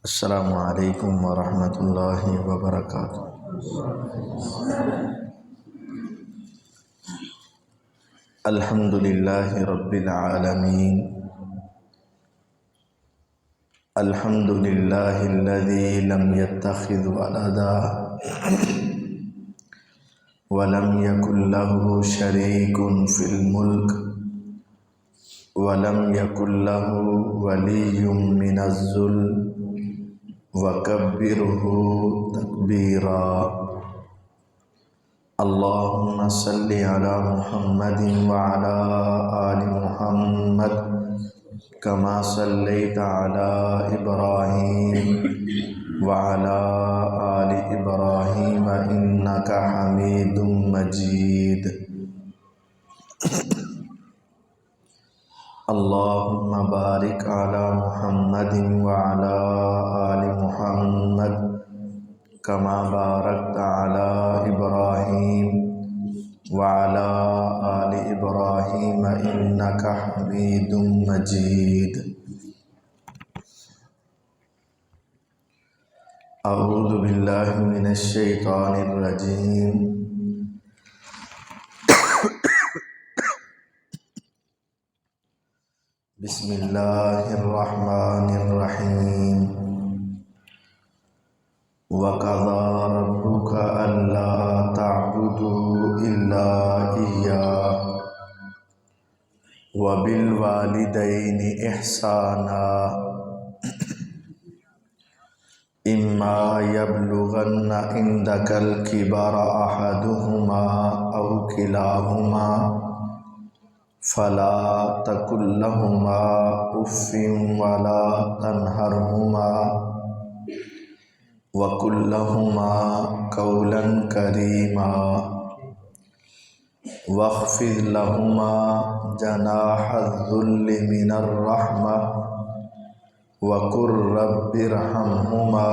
السلام علیکم ورحمۃ اللہ وبرکاتہ۔ الحمد للہ رب العالمین، الحمد للہ الذی لم يتخذ ولدا ولم يكن له شریک فی الملک ولم يكن له ولی من الذل وَكَبِّرْهُ تَكْبِيرًا۔ اللهم صل على محمد وعلى آل محمد كما صليت على إبراهيم وعلى آل إبراهيم إنك حميد مجيد۔ اللهم بارك على محمد وعلى آل محمد كما باركت على إبراهيم وعلى آل إبراهيم إنك حميد مجيد۔ أعوذ بالله من الشيطان الرجيم، بسم اللہ الرحمن الرحیم۔ وَقَضَى رَبُّكَ أَلَّا تَعْبُدُوا إِلَّا إِيَّاهُ وَبِالْوَالِدَيْنِ إِحْسَانًا إِمَّا يَبْلُغَنَّ عِندَكَ الْكِبَرَ أَحَدُهُمَا أَوْ كِلَاهُمَا فَلَا تَقُل لَّهُمَا أُفٍّ وَلَا تَنْهَرْهُمَا وَقُل لَّهُمَا قَوْلًا كَرِيمًا وَاخْفِضْ لَهُمَا جَنَاحَ الذُّلِّ مِنَ الرَّحْمَةِ وَقُل رَّبِّ ارْحَمْهُمَا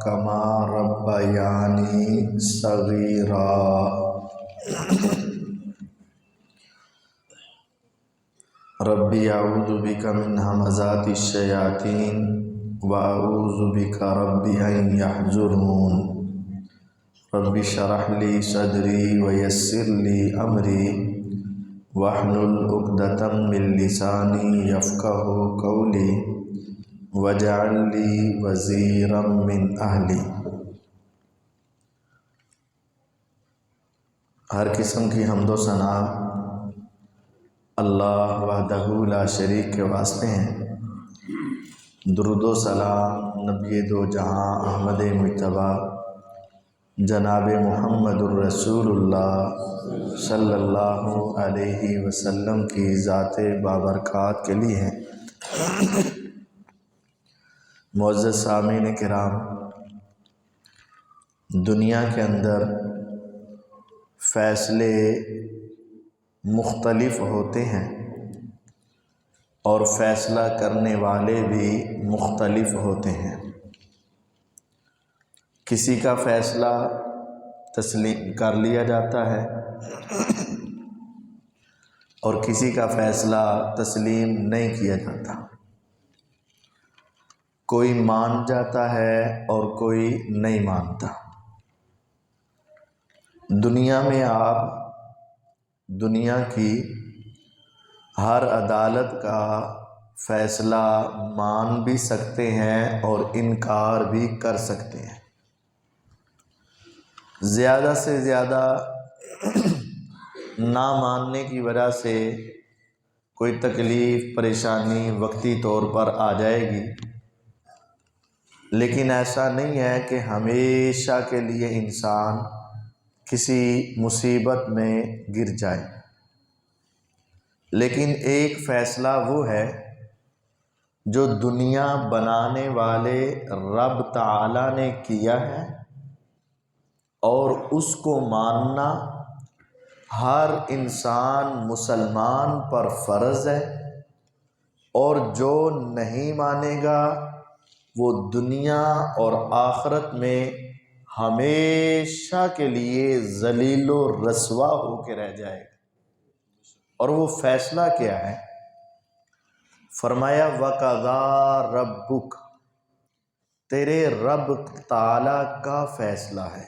كَمَا رَبَّيَانِي صَغِيرًا۔ ربی اعوذ بک من ہمزات الشیاطین واعوذ بک ربی ان یحضرون۔ رب اشرح لی صدری ویسر لی امری واحلل عقدۃ من لسانی یفقہوا قولی واجعل لی وزیرا من اہلی۔ ہر قسم کی حمد و ثنا اللہ وحدہ لا شریک کے واسطے ہیں۔ درود و سلام نبی دو جہاں احمد مجتبیٰ جناب محمد الرسول اللہ صلی اللہ علیہ وسلم کی ذات بابرکات کے لیے ہیں۔ معزز سامعین کرام، دنیا کے اندر فیصلے مختلف ہوتے ہیں اور فیصلہ کرنے والے بھی مختلف ہوتے ہیں۔ کسی کا فیصلہ تسلیم کر لیا جاتا ہے اور کسی کا فیصلہ تسلیم نہیں کیا جاتا۔ کوئی مان جاتا ہے اور کوئی نہیں مانتا۔ دنیا میں آپ دنیا کی ہر عدالت کا فیصلہ مان بھی سکتے ہیں اور انکار بھی کر سکتے ہیں۔ زیادہ سے زیادہ نہ ماننے کی وجہ سے کوئی تکلیف پریشانی وقتی طور پر آ جائے گی، لیکن ایسا نہیں ہے کہ ہمیشہ کے لیے انسان کسی مصیبت میں گر جائے۔ لیکن ایک فیصلہ وہ ہے جو دنیا بنانے والے رب تعالی نے کیا ہے، اور اس کو ماننا ہر انسان مسلمان پر فرض ہے، اور جو نہیں مانے گا وہ دنیا اور آخرت میں ہمیشہ کے لیے ذلیل و رسوا ہو کے رہ جائے گا۔ اور وہ فیصلہ کیا ہے؟ فرمایا وَقَضَىٰ رَبُّكَ، تیرے رب تعالی کا فیصلہ ہے۔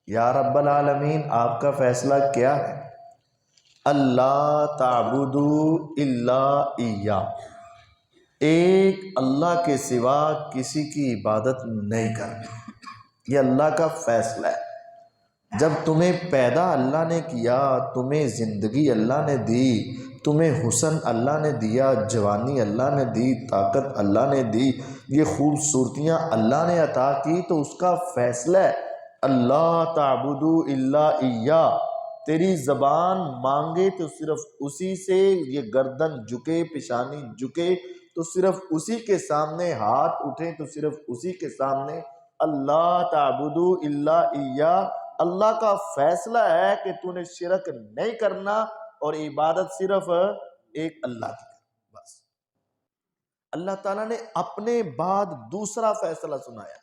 یا رب العالمین، آپ کا فیصلہ کیا ہے؟ اللہ تعبدوا الا ایاہ، ایک اللہ کے سوا کسی کی عبادت نہیں کرنی۔ یہ اللہ کا فیصلہ ہے۔ جب تمہیں پیدا اللہ نے کیا، تمہیں زندگی اللہ نے دی، تمہیں حسن اللہ نے دیا، جوانی اللہ نے دی، طاقت اللہ نے دی، یہ خوبصورتیاں اللہ نے عطا کی، تو اس کا فیصلہ ہے اللہ تعبدوا الا ایاہ۔ تیری زبان مانگے تو صرف اسی سے، یہ گردن جھکے، پیشانی جھکے تو صرف اسی کے سامنے، ہاتھ اٹھے تو صرف اسی کے سامنے، اللہ تعبدوا الا ایاہ۔ اللہ کا فیصلہ ہے کہ تو نے شرک نہیں کرنا اور عبادت صرف ایک اللہ کی کرنا، بس۔ اللہ تعالیٰ نے اپنے بعد دوسرا فیصلہ سنایا،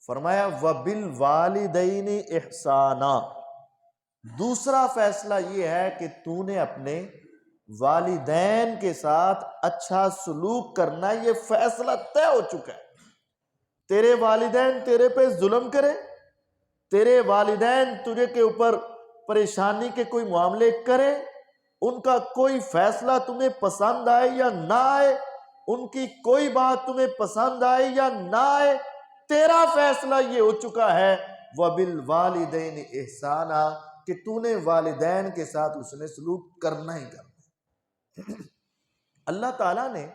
فرمایا وَبِالْوَالِدَيْنِ إِحْسَانًا۔ دوسرا فیصلہ یہ ہے کہ تو نے اپنے والدین کے ساتھ اچھا سلوک کرنا، یہ فیصلہ طے ہو چکا ہے۔ تیرے والدین تیرے پہ ظلم کرے، تیرے والدین تجھے کے اوپر پریشانی کے کوئی معاملے کرے، ان کا کوئی فیصلہ تمہیں پسند آئے یا نہ آئے، ان کی کوئی بات تمہیں پسند آئے یا نہ آئے، تیرا فیصلہ یہ ہو چکا ہے وَبِالْوَالِدَيْنِ إِحْسَانًا، کہ تو نے والدین کے ساتھ اس نے سلوک کرنا ہی کرنا۔ اللہ تعالیٰ نے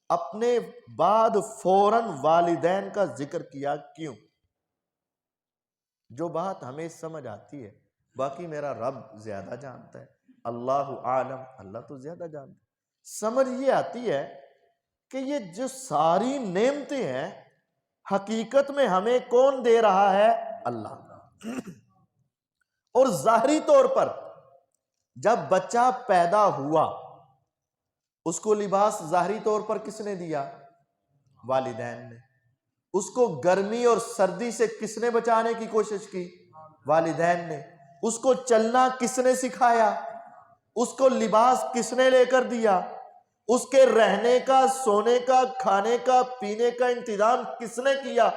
اپنے بعد فوراً والدین کا ذکر کیا، کیوں؟ جو بات ہمیں سمجھ آتی ہے، باقی میرا رب زیادہ جانتا ہے، اللہ عالم، اللہ تو زیادہ جانتا ہے۔ سمجھ یہ آتی ہے کہ یہ جو ساری نعمتیں ہیں، حقیقت میں ہمیں کون دے رہا ہے؟ اللہ۔ اور ظاہری طور پر جب بچہ پیدا ہوا، اس کو لباس ظاہری طور پر کس نے دیا؟ والدین نے۔ اس کو گرمی اور سردی سے کس نے بچانے کی کوشش کی؟ والدین نے۔ اس کو چلنا کس نے سکھایا؟ اس کو لباس کس نے لے کر دیا؟ اس کے رہنے کا، سونے کا، کھانے کا، پینے کا انتظام کس نے کیا؟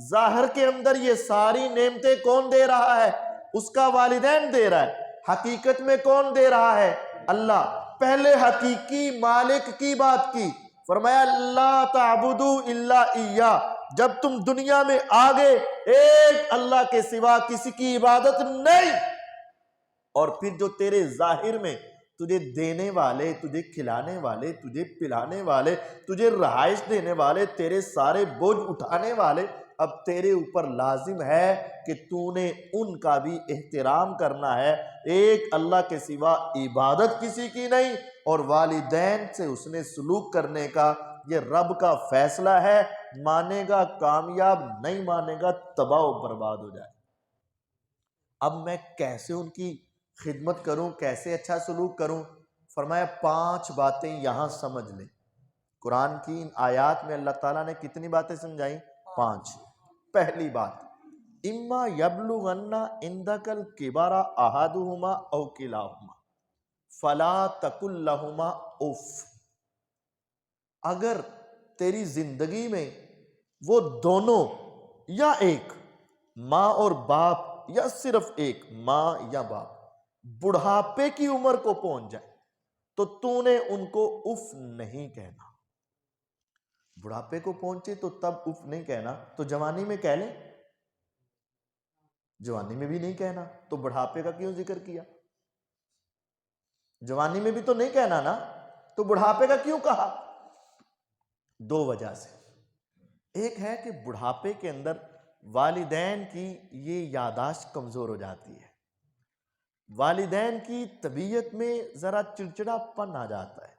ظاہر کے اندر یہ ساری نعمتیں کون دے رہا ہے؟ اس کا والدین دے رہا ہے۔ حقیقت میں کون دے رہا ہے؟ اللہ۔ پہلے حقیقی مالک کی بات کی، فرمایا اللہ تعبدوا الا ایاہ۔ جب تم دنیا میں آگے، ایک اللہ کے سوا کسی کی عبادت نہیں، اور پھر جو تیرے ظاہر میں تجھے دینے والے، تجھے کھلانے والے، تجھے پلانے والے، تجھے رہائش دینے والے، تیرے سارے بوجھ اٹھانے والے، اب تیرے اوپر لازم ہے کہ تو نے ان کا بھی احترام کرنا ہے۔ ایک اللہ کے سوا عبادت کسی کی نہیں، اور والدین سے اس نے سلوک کرنے کا یہ رب کا فیصلہ ہے۔ مانے گا کامیاب، نہیں مانے گا تباہ و برباد ہو جائے۔ اب میں کیسے ان کی خدمت کروں، کیسے اچھا سلوک کروں؟ فرمایا 5 باتیں یہاں سمجھ لیں۔ قرآن کی ان آیات میں اللہ تعالیٰ نے کتنی باتیں سمجھائیں؟ 5۔ پہلی بات، اما یبلغن عندک الکبر احدہما او کلاہما فلا تقل لہما اف۔ اگر تیری زندگی میں وہ دونوں یا ایک، ماں اور باپ، یا صرف ایک، ماں یا باپ، بڑھاپے کی عمر کو پہنچ جائے تو نے ان کو اف نہیں کہنا۔ بڑھاپے کو پہنچے تو تب اف نہیں کہنا، تو جوانی میں کہہ لیں؟ جوانی میں بھی نہیں کہنا، تو بڑھاپے کا کیوں ذکر کیا؟ جوانی میں بھی تو نہیں کہنا نا، تو بڑھاپے کا کیوں کہا؟ 2 وجہ سے۔ ایک ہے کہ بڑھاپے کے اندر والدین کی یہ یاداشت کمزور ہو جاتی ہے، والدین کی طبیعت میں ذرا چڑچڑا پن آ جاتا ہے،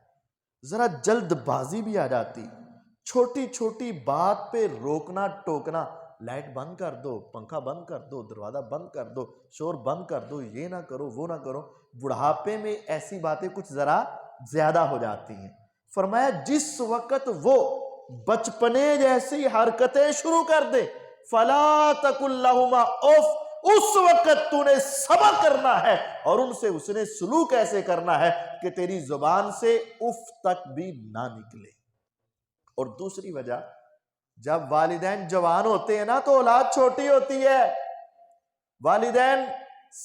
ذرا جلد بازی بھی آ جاتی، چھوٹی چھوٹی بات پہ روکنا ٹوکنا، لائٹ بند کر دو، پنکھا بند کر دو، دروازہ بند کر دو، شور بند کر دو، یہ نہ کرو وہ نہ کرو۔ بڑھاپے میں ایسی باتیں کچھ ذرا زیادہ ہو جاتی ہیں۔ فرمایا جس وقت وہ بچپنے جیسی حرکتیں شروع کر دے، فلا تقل لہما اف، اس وقت تو نے صبر کرنا ہے اور ان سے اس نے سلوک ایسے کرنا ہے کہ تیری زبان سے اف تک بھی نہ نکلے۔ اور دوسری وجہ، جب والدین جوان ہوتے ہیں نا تو اولاد چھوٹی ہوتی ہے۔ والدین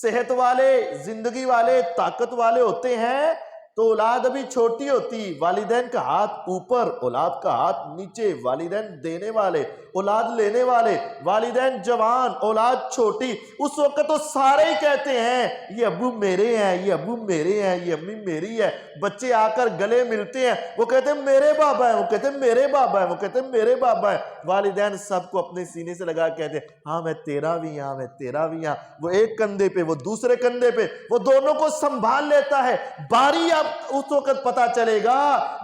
صحت والے، زندگی والے، طاقت والے ہوتے ہیں تو اولاد ابھی چھوٹی ہوتی، والدین کا ہاتھ اوپر، اولاد کا ہاتھ نیچے، والدین دینے والے، اولاد لینے والے، والدین جوان، اولاد چھوٹی۔ اس وقت تو سارے ہی کہتے ہیں یہ ابو میرے ہیں، یہ ابو میرے ہیں، یہ امی میری ہے۔ بچے آ کر گلے ملتے ہیں، وہ کہتے ہیں میرے بابا ہیں، وہ کہتے ہیں میرے بابا ہیں، وہ کہتے ہیں میرے بابا ہیں۔ والدین سب کو اپنے سینے سے لگا کہتے ہیں ہاں میں تیرا بھی ہاں، میں تیرا بھی ہاں۔ وہ ایک کندھے پہ، وہ دوسرے کندھے پہ، وہ دونوں کو سنبھال لیتا ہے۔ باری اب اس وقت پتا چلے گا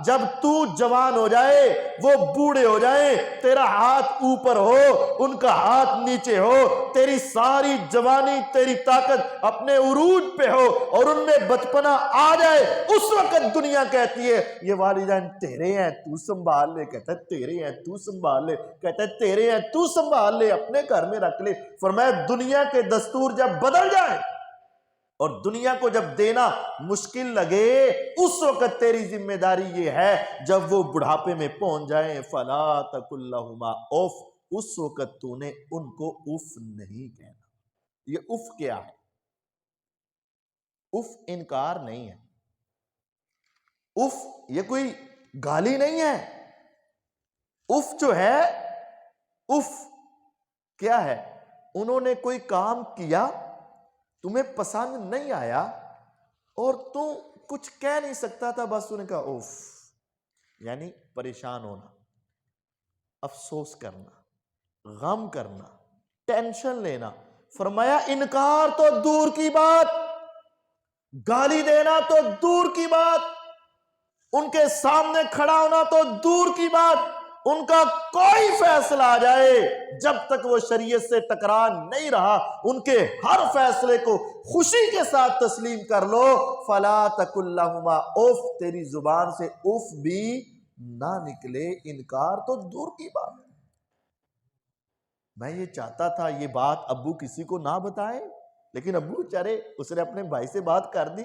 جب تو جوان ہو جائے، وہ بوڑھے ہو جائیں، تیرا ہاتھ اوپر ہو، ان کا ہاتھ نیچے ہو، تیری ساری جوانی، تیری طاقت اپنے عروج پہ ہو اور ان میں بچپنا آ جائے، اس وقت دنیا کہتی ہے یہ والدین تیرے ہیں تو سنبھال لے، کہتا ہے تیرے ہیں تو سنبھال لے، کہتا ہے تیرے ہیں تو سنبھال لے، اپنے گھر میں رکھ لے۔ فرمایا دنیا کے دستور جب بدل جائیں اور دنیا کو جب دینا مشکل لگے، اس وقت تیری ذمہ داری یہ ہے جب وہ بڑھاپے میں پہنچ جائیں فلا تقل لہما اف، اس وقت تو نے ان کو اف نہیں کہنا۔ یہ اف کیا ہے؟ اف انکار نہیں ہے، اف یہ کوئی گالی نہیں ہے۔ اف جو ہے، اف کیا ہے؟ انہوں نے کوئی کام کیا، تمہیں پسند نہیں آیا اور تو کچھ کہہ نہیں سکتا تھا، بس انہوں نے کہا اوف، یعنی پریشان ہونا، افسوس کرنا، غم کرنا، ٹینشن لینا۔ فرمایا انکار تو دور کی بات، گالی دینا تو دور کی بات، ان کے سامنے کھڑا ہونا تو دور کی بات، ان کا کوئی فیصلہ آ جائے جب تک وہ شریعت سے ٹکرا نہیں رہا، ان کے ہر فیصلے کو خوشی کے ساتھ تسلیم کر لو۔ فلا تقل لہما اف، تیری زبان سے اف بھی نہ نکلے، انکار تو دور کی بات۔ میں یہ چاہتا تھا یہ بات ابو کسی کو نہ بتائے، لیکن ابو چرے اس نے اپنے بھائی سے بات کر دی،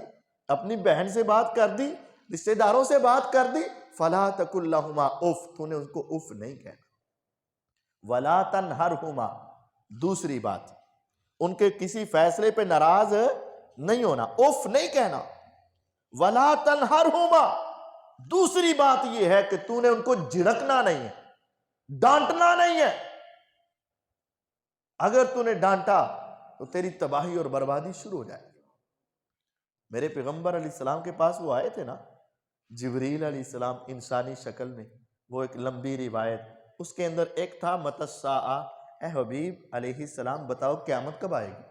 اپنی بہن سے بات کر دی، رشتہ داروں سے بات کر دی۔ فلا تقل لہما اف، تو نے ان کو اف نہیں کہنا۔ ولا تنہرہما، دوسری بات، ان کے کسی فیصلے پہ ناراض نہیں ہونا، اف نہیں کہنا۔ ولا تنہرہما، دوسری بات یہ ہے کہ تو نے ان کو جھڑکنا نہیں ہے، ڈانٹنا نہیں ہے۔ اگر تو نے ڈانٹا تو تیری تباہی اور بربادی شروع ہو جائے گی۔ میرے پیغمبر علیہ السلام کے پاس وہ آئے تھے نا، جبریل علیہ السلام انسانی شکل میں، وہ ایک لمبی روایت، اس کے اندر ایک تھا متی الساعہ، اے حبیب علیہ السلام بتاؤ قیامت کب آئے گی؟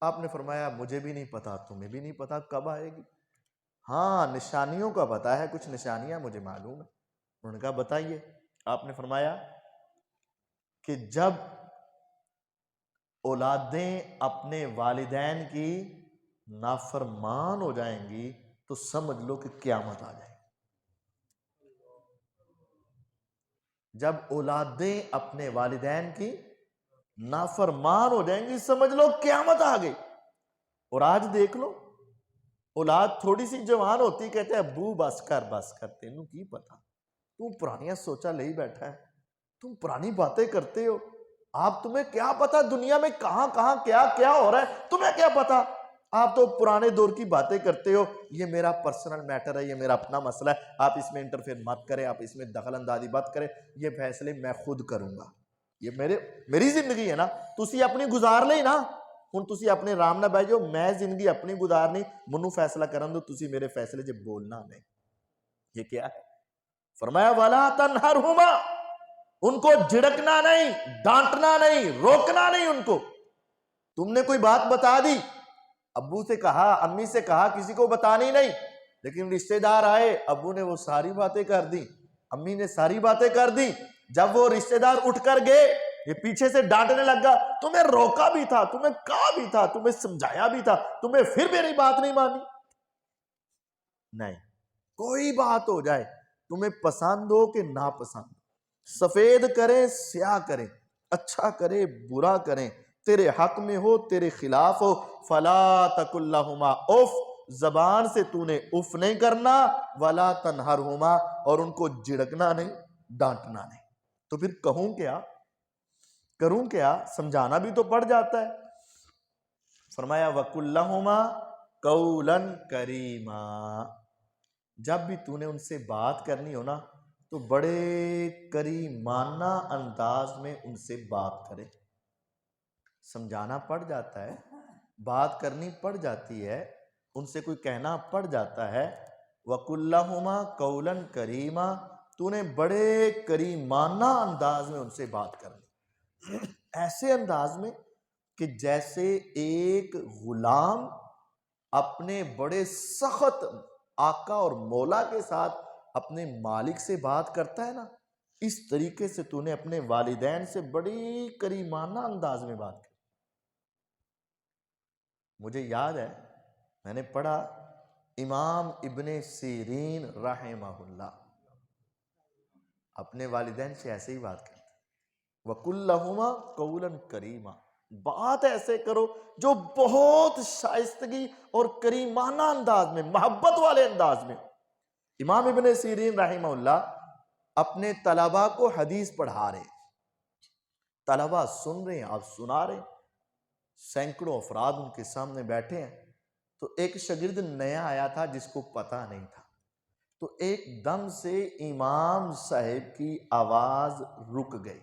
آپ نے فرمایا مجھے بھی نہیں پتا، تمہیں بھی نہیں پتا کب آئے گی، ہاں نشانیوں کا پتا ہے، کچھ نشانیاں مجھے معلوم ہے۔ انہوں نے کہا بتائیے۔ آپ نے فرمایا کہ جب اولادیں اپنے والدین کی نافرمان ہو جائیں گی تو سمجھ لو کہ قیامت آ جائے گی۔ جب اولادیں اپنے والدین کی نافرمان ہو جائیں گی سمجھ لو قیامت آ گئی۔ اور آج دیکھ لو، اولاد تھوڑی سی جوان ہوتی کہتے ہیں ابو بس کر، تینوں کی پتا، تم پرانیاں سوچا لے ہی بیٹھا ہے، تم پرانی باتیں کرتے ہو، آپ تمہیں کیا پتا دنیا میں کہاں کہاں کیا کیا ہو رہا ہے، تمہیں کیا پتا، آپ تو پرانے دور کی باتیں کرتے ہو، یہ میرا پرسنل میٹر ہے، یہ میرا اپنا مسئلہ ہے، آپ اس میں انٹرفیئر مت کریں، آپ اس میں دخل اندازی مت کریں، یہ فیصلے میں خود کروں گا، یہ میری زندگی ہے نا، تسی اپنی گزار لئی نا، ہن تسی اپنے رام نہ بیٹھ جاؤ، میں زندگی اپنی گزارنی، منو فیصلہ کرن دو، تسی میرے فیصلے جب بولنا نہیں۔ یہ کیا ہے؟ فرمایا وَلَا تَنْهَرْهُمَا، ان کو جھڑکنا نہیں، ڈانٹنا نہیں، روکنا نہیں ان کو۔ تم نے کوئی بات بتا دی، ابو سے کہا، امی سے کہا، کسی کو بتانی نہیں، لیکن رشتہ دار آئے، ابو نے وہ ساری باتیں کر دی، امی نے ساری باتیں کر دی، جب وہ رشتہ دار اٹھ کر گئے، یہ پیچھے سے ڈانٹنے لگا، تمہیں روکا بھی تھا، تمہیں کہا بھی تھا، تمہیں سمجھایا بھی تھا، تمہیں پھر میری بات نہیں مانی۔ نہیں، کوئی بات ہو جائے، تمہیں پسند ہو کہ ناپسند، سفید کریں سیاہ کریں، اچھا کرے برا کریں، تیرے حق میں ہو تیرے خلاف ہو، فلا تقل لہما اف، زبان سے تو نے اف نہیں کرنا، ولا تنہرہما، اور ان کو جھڑکنا نہیں، ڈانٹنا نہیں۔ تو پھر کہوں کیا، کروں کیا؟ سمجھانا بھی تو پڑ جاتا ہے۔ فرمایا وَقُلْ لَهُمَا قَوْلًا كَرِيمًا، جب بھی تو نے ان سے بات کرنی ہو نا تو بڑے کریمانہ انداز میں ان سے بات کرے۔ سمجھانا پڑ جاتا ہے، بات کرنی پڑ جاتی ہے، ان سے کوئی کہنا پڑ جاتا ہے۔ وَقُلْ لَهُمَا قَوْلًا كَرِيمًا، تو نے بڑے کریمانہ انداز میں ان سے بات کرنی، ایسے انداز میں کہ جیسے ایک غلام اپنے بڑے سخت آقا اور مولا کے ساتھ اپنے مالک سے بات کرتا ہے نا، اس طریقے سے تو نے اپنے والدین سے بڑی کریمانہ انداز میں بات کی۔ مجھے یاد ہے میں نے پڑھا امام ابن سیرین رحمہ اللہ اپنے والدین سے ایسے ہی بات کرتے ہیں، وَقُلْ لَهُمَا قَوْلًا كَرِيمًا، بات ایسے کرو جو بہت شائستگی اور کریمانہ انداز میں، محبت والے انداز میں۔ امام ابن سیرین رحمہ اللہ اپنے طلباء کو حدیث پڑھا رہے، طلباء سن رہے ہیں، آپ سنا رہے ہیں، سینکڑوں افراد ان کے سامنے بیٹھے ہیں۔ تو ایک شاگرد نیا آیا تھا جس کو پتہ نہیں تھا، تو ایک دم سے امام صاحب کی آواز رک گئی،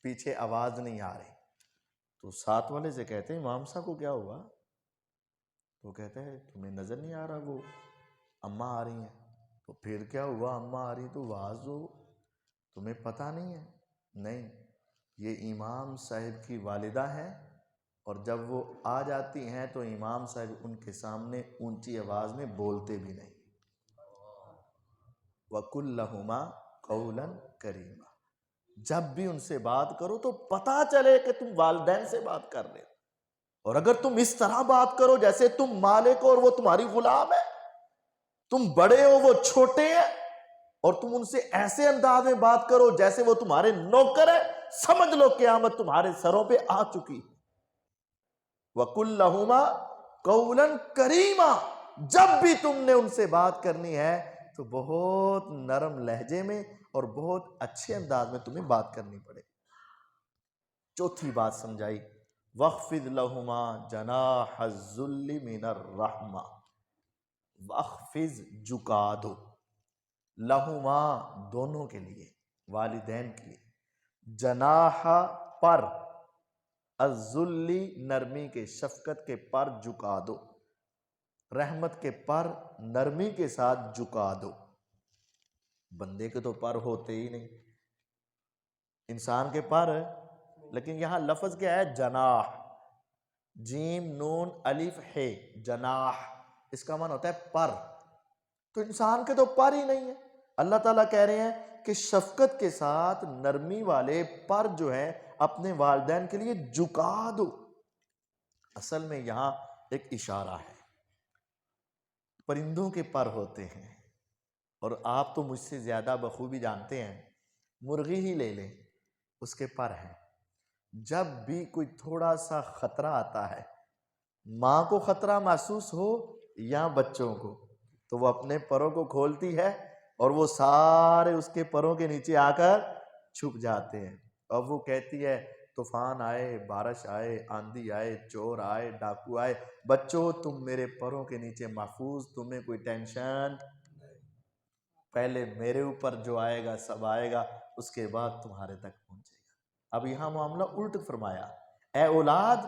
پیچھے آواز نہیں آ رہی۔ تو ساتھ والے سے کہتے ہیں امام صاحب کو کیا ہوا؟ تو کہتے ہیں تمہیں نظر نہیں آ رہا وہ اماں آ رہی ہیں؟ تو پھر کیا ہوا، اماں آ رہی تو واز ہو، تمہیں پتہ نہیں ہے؟ نہیں، یہ امام صاحب کی والدہ ہیں، اور جب وہ آ جاتی ہیں تو امام صاحب ان کے سامنے اونچی آواز میں بولتے بھی نہیں۔ وَقُلْ لَهُمَا قَوْلًا كَرِيمًا، جب بھی ان سے بات کرو تو پتہ چلے کہ تم والدین سے بات کر رہے ہو، اور اگر تم اس طرح بات کرو جیسے تم مالک ہو اور وہ تمہاری غلام ہے، تم بڑے ہو وہ چھوٹے ہیں، اور تم ان سے ایسے انداز میں بات کرو جیسے وہ تمہارے نوکر ہیں، سمجھ لو قیامت تمہارے سروں پہ آ چکی۔ وَقُلْ لَهُمَا قَوْلًا كَرِيمًا، جب بھی تم نے ان سے بات کرنی ہے تو بہت نرم لہجے میں اور بہت اچھے انداز میں تمہیں بات کرنی پڑے۔ چوتھی بات سمجھائی، وَاخْفِضْ لَهُمَا جَنَاحَ الذُّلِّ مِنَ الرَّحْمَةِ، وَاخْفِضْ جھکا دو، لَهُمَا دونوں کے لیے، والدین کے لیے، جناح پر، الذُّلِّ نرمی کے، شفقت کے پر جھکا دو، رحمت کے پر نرمی کے ساتھ جھکا دو۔ بندے کے تو پر ہوتے ہی نہیں، انسان کے پر، لیکن یہاں لفظ کیا ہے؟ جناح، جیم نون الف ہے، جناح، اس کا معنی ہوتا ہے پر۔ تو انسان کے تو پر ہی نہیں ہے، اللہ تعالیٰ کہہ رہے ہیں کہ شفقت کے ساتھ نرمی والے پر جو ہے اپنے والدین کے لیے جھکا دو۔ اصل میں یہاں ایک اشارہ ہے، پرندوں کے پر ہوتے ہیں، اور آپ تو مجھ سے زیادہ بخوبی جانتے ہیں، مرغی ہی لے لیں، اس کے پر ہیں۔ جب بھی کوئی تھوڑا سا خطرہ آتا ہے، ماں کو خطرہ محسوس ہو یا بچوں کو، تو وہ اپنے پروں کو کھولتی ہے اور وہ سارے اس کے پروں کے نیچے آ کر چھپ جاتے ہیں، اور وہ کہتی ہے طوفان آئے، بارش آئے، آندھی آئے، چور آئے، ڈاکو آئے، بچوں تم میرے پروں کے نیچے محفوظ، تمہیں کوئی ٹینشن، پہلے میرے اوپر جو آئے گا سب آئے گا، اس کے بعد تمہارے تک پہنچے گا۔ اب یہاں معاملہ الٹ فرمایا، اے اولاد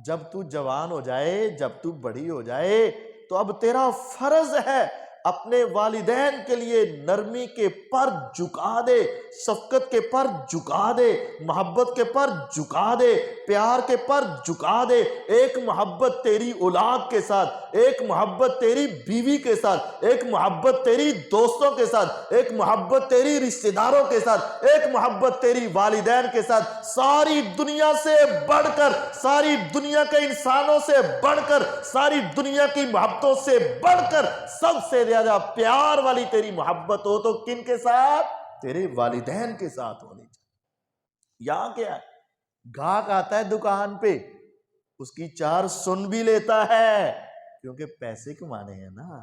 جب تو جوان ہو جائے، جب تو بڑی ہو جائے، تو اب تیرا فرض ہے اپنے والدین کے لیے نرمی کے پر جھکا دے، شفقت کے پر جھکا دے، محبت کے پر جھکا دے، پیار کے پر جھکا دے۔ ایک محبت تیری اولاد کے ساتھ، ایک محبت تیری بیوی کے ساتھ، ایک محبت تیری دوستوں کے ساتھ، ایک محبت تیری رشتہ داروں کے ساتھ، ایک محبت تیری والدین کے ساتھ، ساری دنیا سے بڑھ کر، ساری دنیا کے انسانوں سے بڑھ کر، ساری دنیا کی محبتوں سے بڑھ کر سب سے زیادہ پیار والی تیری محبت ہو تو کن کے ساتھ؟ تیرے والدین کے ساتھ ہونی چاہیے۔ یہاں کیا ہے؟ گاہک آتا ہے دکان پہ، اس کی چار سن بھی لیتا ہے، کیونکہ پیسے کمانے ہیں نا۔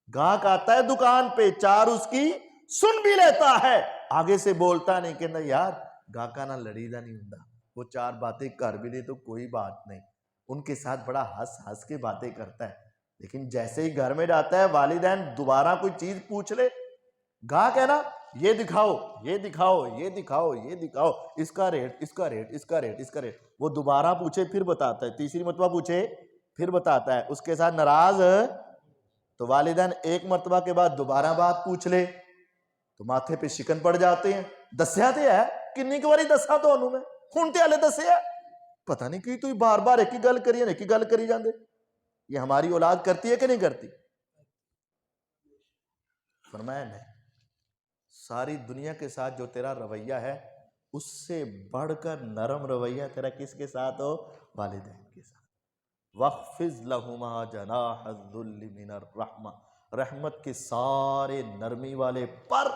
گاہک آتا ہے دکان پہ، چار اس کی سن بھی لیتا ہے، آگے سے بولتا نہیں کہ یار گاہکا نہ لڑی دا نہیں ہوں، وہ چار باتیں کر بھی لے تو کوئی بات نہیں، ان کے ساتھ بڑا ہنس ہنس کے باتیں کرتا ہے۔ لیکن جیسے ہی گھر میں جاتا ہے، والدین دوبارہ کوئی چیز پوچھ لے، گاہک ہے نا، یہ دکھاؤ یہ دکھاؤ یہ دکھاؤ یہ دکھاؤ، اس کا ریٹ اس کا ریٹ اس کا ریٹ اس کا ریٹ، وہ دوبارہ پوچھے پھر بتاتا ہے، تیسری مرتبہ پوچھے پھر بتاتا ہے، اس کے ساتھ ناراض تو والدین ایک مرتبہ کے بعد دوبارہ بات پوچھ لے تو ماتھے پہ شکن پڑ جاتے ہیں۔ دسیا تے ہے کنی کی باری دسا تو انہوں میں ہن تے ہلے دسیا، پتہ نہیں کہ تو بار بار ایک ہی گل کری ایک ہی گل کری جاندے۔ یہ ہماری اولاد کرتی ہے کہ نہیں کرتی؟ فرمایا نہیں، ساری دنیا کے ساتھ جو تیرا رویہ ہے اس سے بڑھ کر نرم رویہ تیرا کس کے ساتھ ہو؟ والدین کے ساتھ۔ وَاخْفِضْ لَهُمَا جَنَاحَ الذُّلِّ مِنَ الرَّحْمَةِ، رحمت کے سارے نرمی والے پر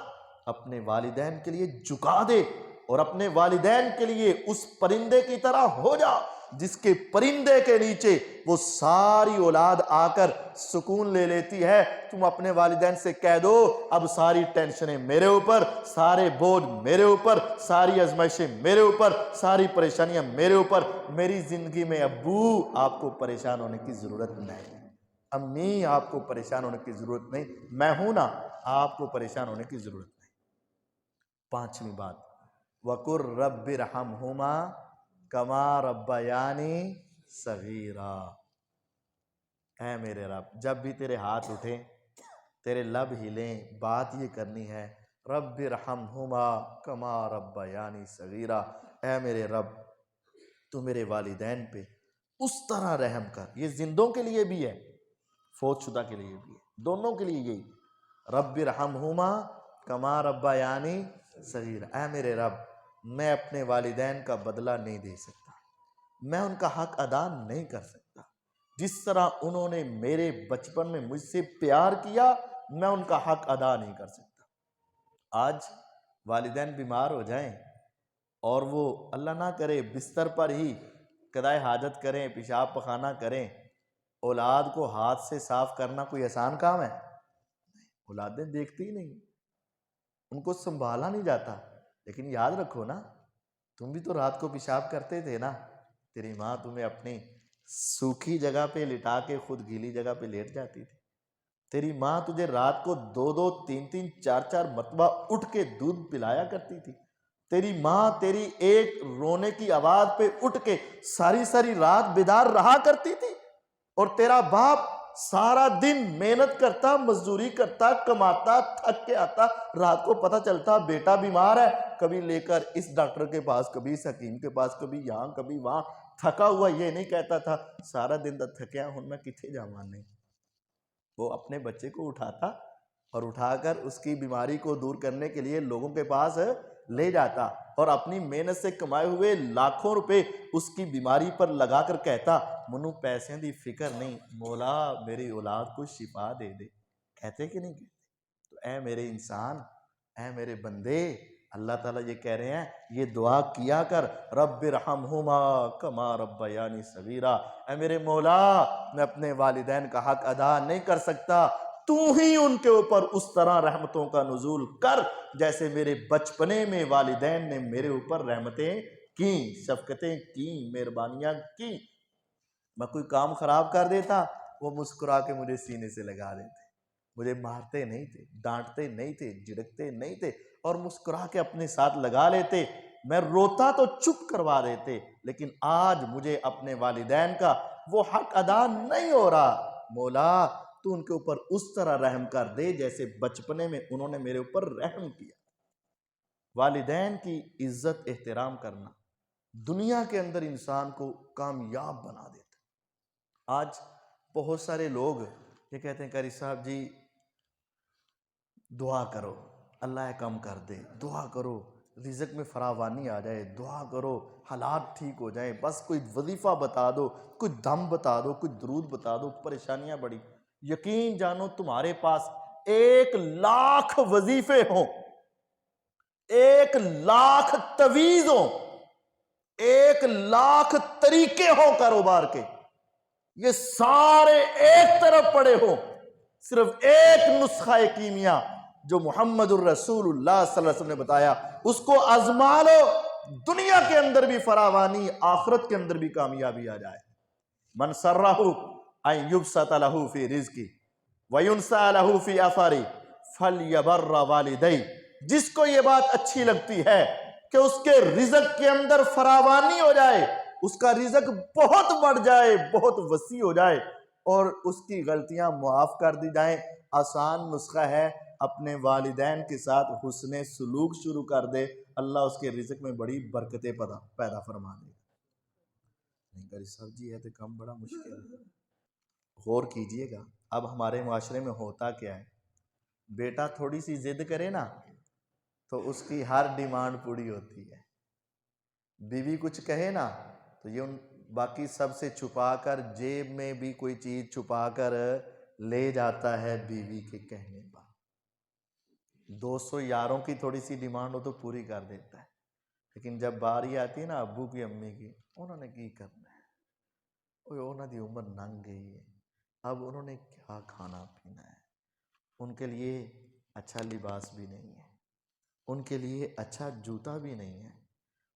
اپنے والدین کے لیے جھکا دے، اور اپنے والدین کے لیے اس پرندے کی طرح ہو جا جس کے پرندے کے نیچے وہ ساری اولاد آ کر سکون لے لیتی ہے۔ تم اپنے والدین سے کہہ دو اب ساری ٹینشنیں میرے اوپر، سارے بوجھ میرے اوپر، ساری آزمائشیں میرے اوپر، ساری پریشانیاں میرے اوپر، میری زندگی میں ابو آپ کو پریشان ہونے کی ضرورت نہیں، امی آپ کو پریشان ہونے کی ضرورت نہیں، میں ہوں نا، آپ کو پریشان ہونے کی ضرورت نہیں۔ پانچویں بات، وَقُرْ رَبِّ ارْحَمْهُمَا کَمَا رَبَّیَانِی صَغِیرًا، اے میرے رب، جب بھی تیرے ہاتھ اٹھیں، تیرے لب ہلیں، بات یہ کرنی ہے، رَبِّ ارْحَمْهُمَا کَمَا رَبَّیَانِی صَغِیرًا، اے میرے رب تو میرے والدین پہ اس طرح رحم کر۔ یہ زندوں کے لیے بھی ہے، فوت شدہ کے لیے بھی ہے، دونوں کے لیے یہی، رَبِّ ارْحَمْهُمَا کَمَا رَبَّیَانِی صَغِیرًا، اے میرے رب میں اپنے والدین کا بدلہ نہیں دے سکتا، میں ان کا حق ادا نہیں کر سکتا، جس طرح انہوں نے میرے بچپن میں مجھ سے پیار کیا میں ان کا حق ادا نہیں کر سکتا۔ آج والدین بیمار ہو جائیں اور وہ اللہ نہ کرے بستر پر ہی قضائے حاجت کریں، پیشاب پخانہ کریں، اولاد کو ہاتھ سے صاف کرنا کوئی آسان کام ہے؟ اولادیں دیکھتی ہی نہیں، ان کو سنبھالا نہیں جاتا۔ لیکن یاد رکھو نا، تم بھی تو رات کو پیشاب کرتے تھے نا، تیری ماں تمہیں اپنی سوکھی جگہ پہ لٹا کے خود گیلی جگہ پہ لیٹ جاتی تھی، تیری ماں تجھے رات کو 2 3 4 مرتبہ اٹھ کے دودھ پلایا کرتی تھی، تیری ماں تیری ایک رونے کی آواز پہ اٹھ کے ساری ساری رات بیدار رہا کرتی تھی، اور تیرا باپ سارا دن محنت کرتا، مزدوری کرتا، کماتا، تھک کے آتا، رات کو پتہ چلتا بیٹا بیمار ہے، کبھی لے کر اس ڈاکٹر کے پاس، کبھی اس حکیم کے پاس، کبھی یہاں کبھی وہاں، تھکا ہوا یہ نہیں کہتا تھا سارا دن دا تھکیا ہوں میں کتنے جاواں نہیں، وہ اپنے بچے کو اٹھاتا اور اٹھا کر اس کی بیماری کو دور کرنے کے لیے لوگوں کے پاس لے جاتا، اور اپنی محنت سے کمائے ہوئے لاکھوں روپے اس کی بیماری پر لگا کر کہتا منو پیسے دی فکر نہیں، مولا میری اولاد کو شفا دے دے، کہتے کہ نہیں کہتے؟ تو اے میرے انسان، اے میرے بندے، اللہ تعالیٰ یہ کہہ رہے ہیں یہ دعا کیا کر، رب ارحمہما کما ربیانی صغیرا، اے میرے مولا میں اپنے والدین کا حق ادا نہیں کر سکتا، تو ہی ان کے اوپر اس طرح رحمتوں کا نزول کر جیسے میرے بچپنے میں والدین نے میرے اوپر رحمتیں کی، شفقتیں کی، مہربانیاں کی۔ میں کوئی کام خراب کر دیتا وہ مسکرا کے مجھے سینے سے لگا دیتے، مجھے مارتے نہیں تھے، ڈانٹتے نہیں تھے، جھڑکتے نہیں تھے، اور مسکرا کے اپنے ساتھ لگا لیتے، میں روتا تو چپ کروا دیتے، لیکن آج مجھے اپنے والدین کا وہ حق ادا نہیں ہو رہا، مولا تو ان کے اوپر اس طرح رحم کر دے جیسے بچپنے میں انہوں نے میرے اوپر رحم کیا۔ والدین کی عزت احترام کرنا دنیا کے اندر انسان کو کامیاب بنا دیتا۔ آج بہت سارے لوگ یہ کہتے ہیں قاری صاحب جی دعا کرو اللہ کم کر دے، دعا کرو رزق میں فراوانی آ جائے، دعا کرو حالات ٹھیک ہو جائیں، بس کوئی وظیفہ بتا دو، کوئی دم بتا دو، کوئی درود بتا دو، پریشانیاں بڑی۔ یقین جانو تمہارے پاس 1,00,000 وظیفے ہوں، 1,00,000 تویز ہوں، 1,00,000 طریقے ہوں کاروبار کے، یہ سارے ایک طرف پڑے ہوں، صرف ایک نسخہ کیمیا جو محمد الرسول اللہ صلی اللہ علیہ وسلم نے بتایا، اس کو آزما لو، دنیا کے اندر بھی فراوانی، آخرت کے اندر بھی کامیابی آ جائے۔ من سرہ ان یبسط لہ فی رزقی وینسأ لہ فی اثری فلیبر والدی، جس کو یہ بات اچھی لگتی ہے کہ اس کے رزق کے اندر فراوانی ہو جائے، اس کا رزق بہت بڑھ جائے، بہت وسیع ہو جائے، اور اس کی غلطیاں معاف کر دی جائیں، آسان نسخہ ہے، اپنے والدین کے ساتھ حسن سلوک شروع کر دے، اللہ اس کے رزق میں بڑی برکتیں پیدا فرما دے۔ نہیں کری سبزی ہے تو کم بڑا مشکل ہے۔ غور کیجئے گا، اب ہمارے معاشرے میں ہوتا کیا ہے، بیٹا تھوڑی سی ضد کرے نا تو اس کی ہر ڈیمانڈ پوری ہوتی ہے، بیوی کچھ کہے نا تو یہ باقی سب سے چھپا کر، جیب میں بھی کوئی چیز چھپا کر لے جاتا ہے بیوی کے کہنے پر۔ 200 یاروں کی تھوڑی سی ڈیمانڈ ہو تو پوری کر دیتا ہے، لیکن جب باری آتی ہے نا ابو کی امی کی، انہوں نے کی کرنا ہے، انہوں دی عمر لنگ گئی ہے، اب انہوں نے کیا کھانا پینا ہے، ان کے لیے اچھا لباس بھی نہیں ہے، ان کے لیے اچھا جوتا بھی نہیں ہے،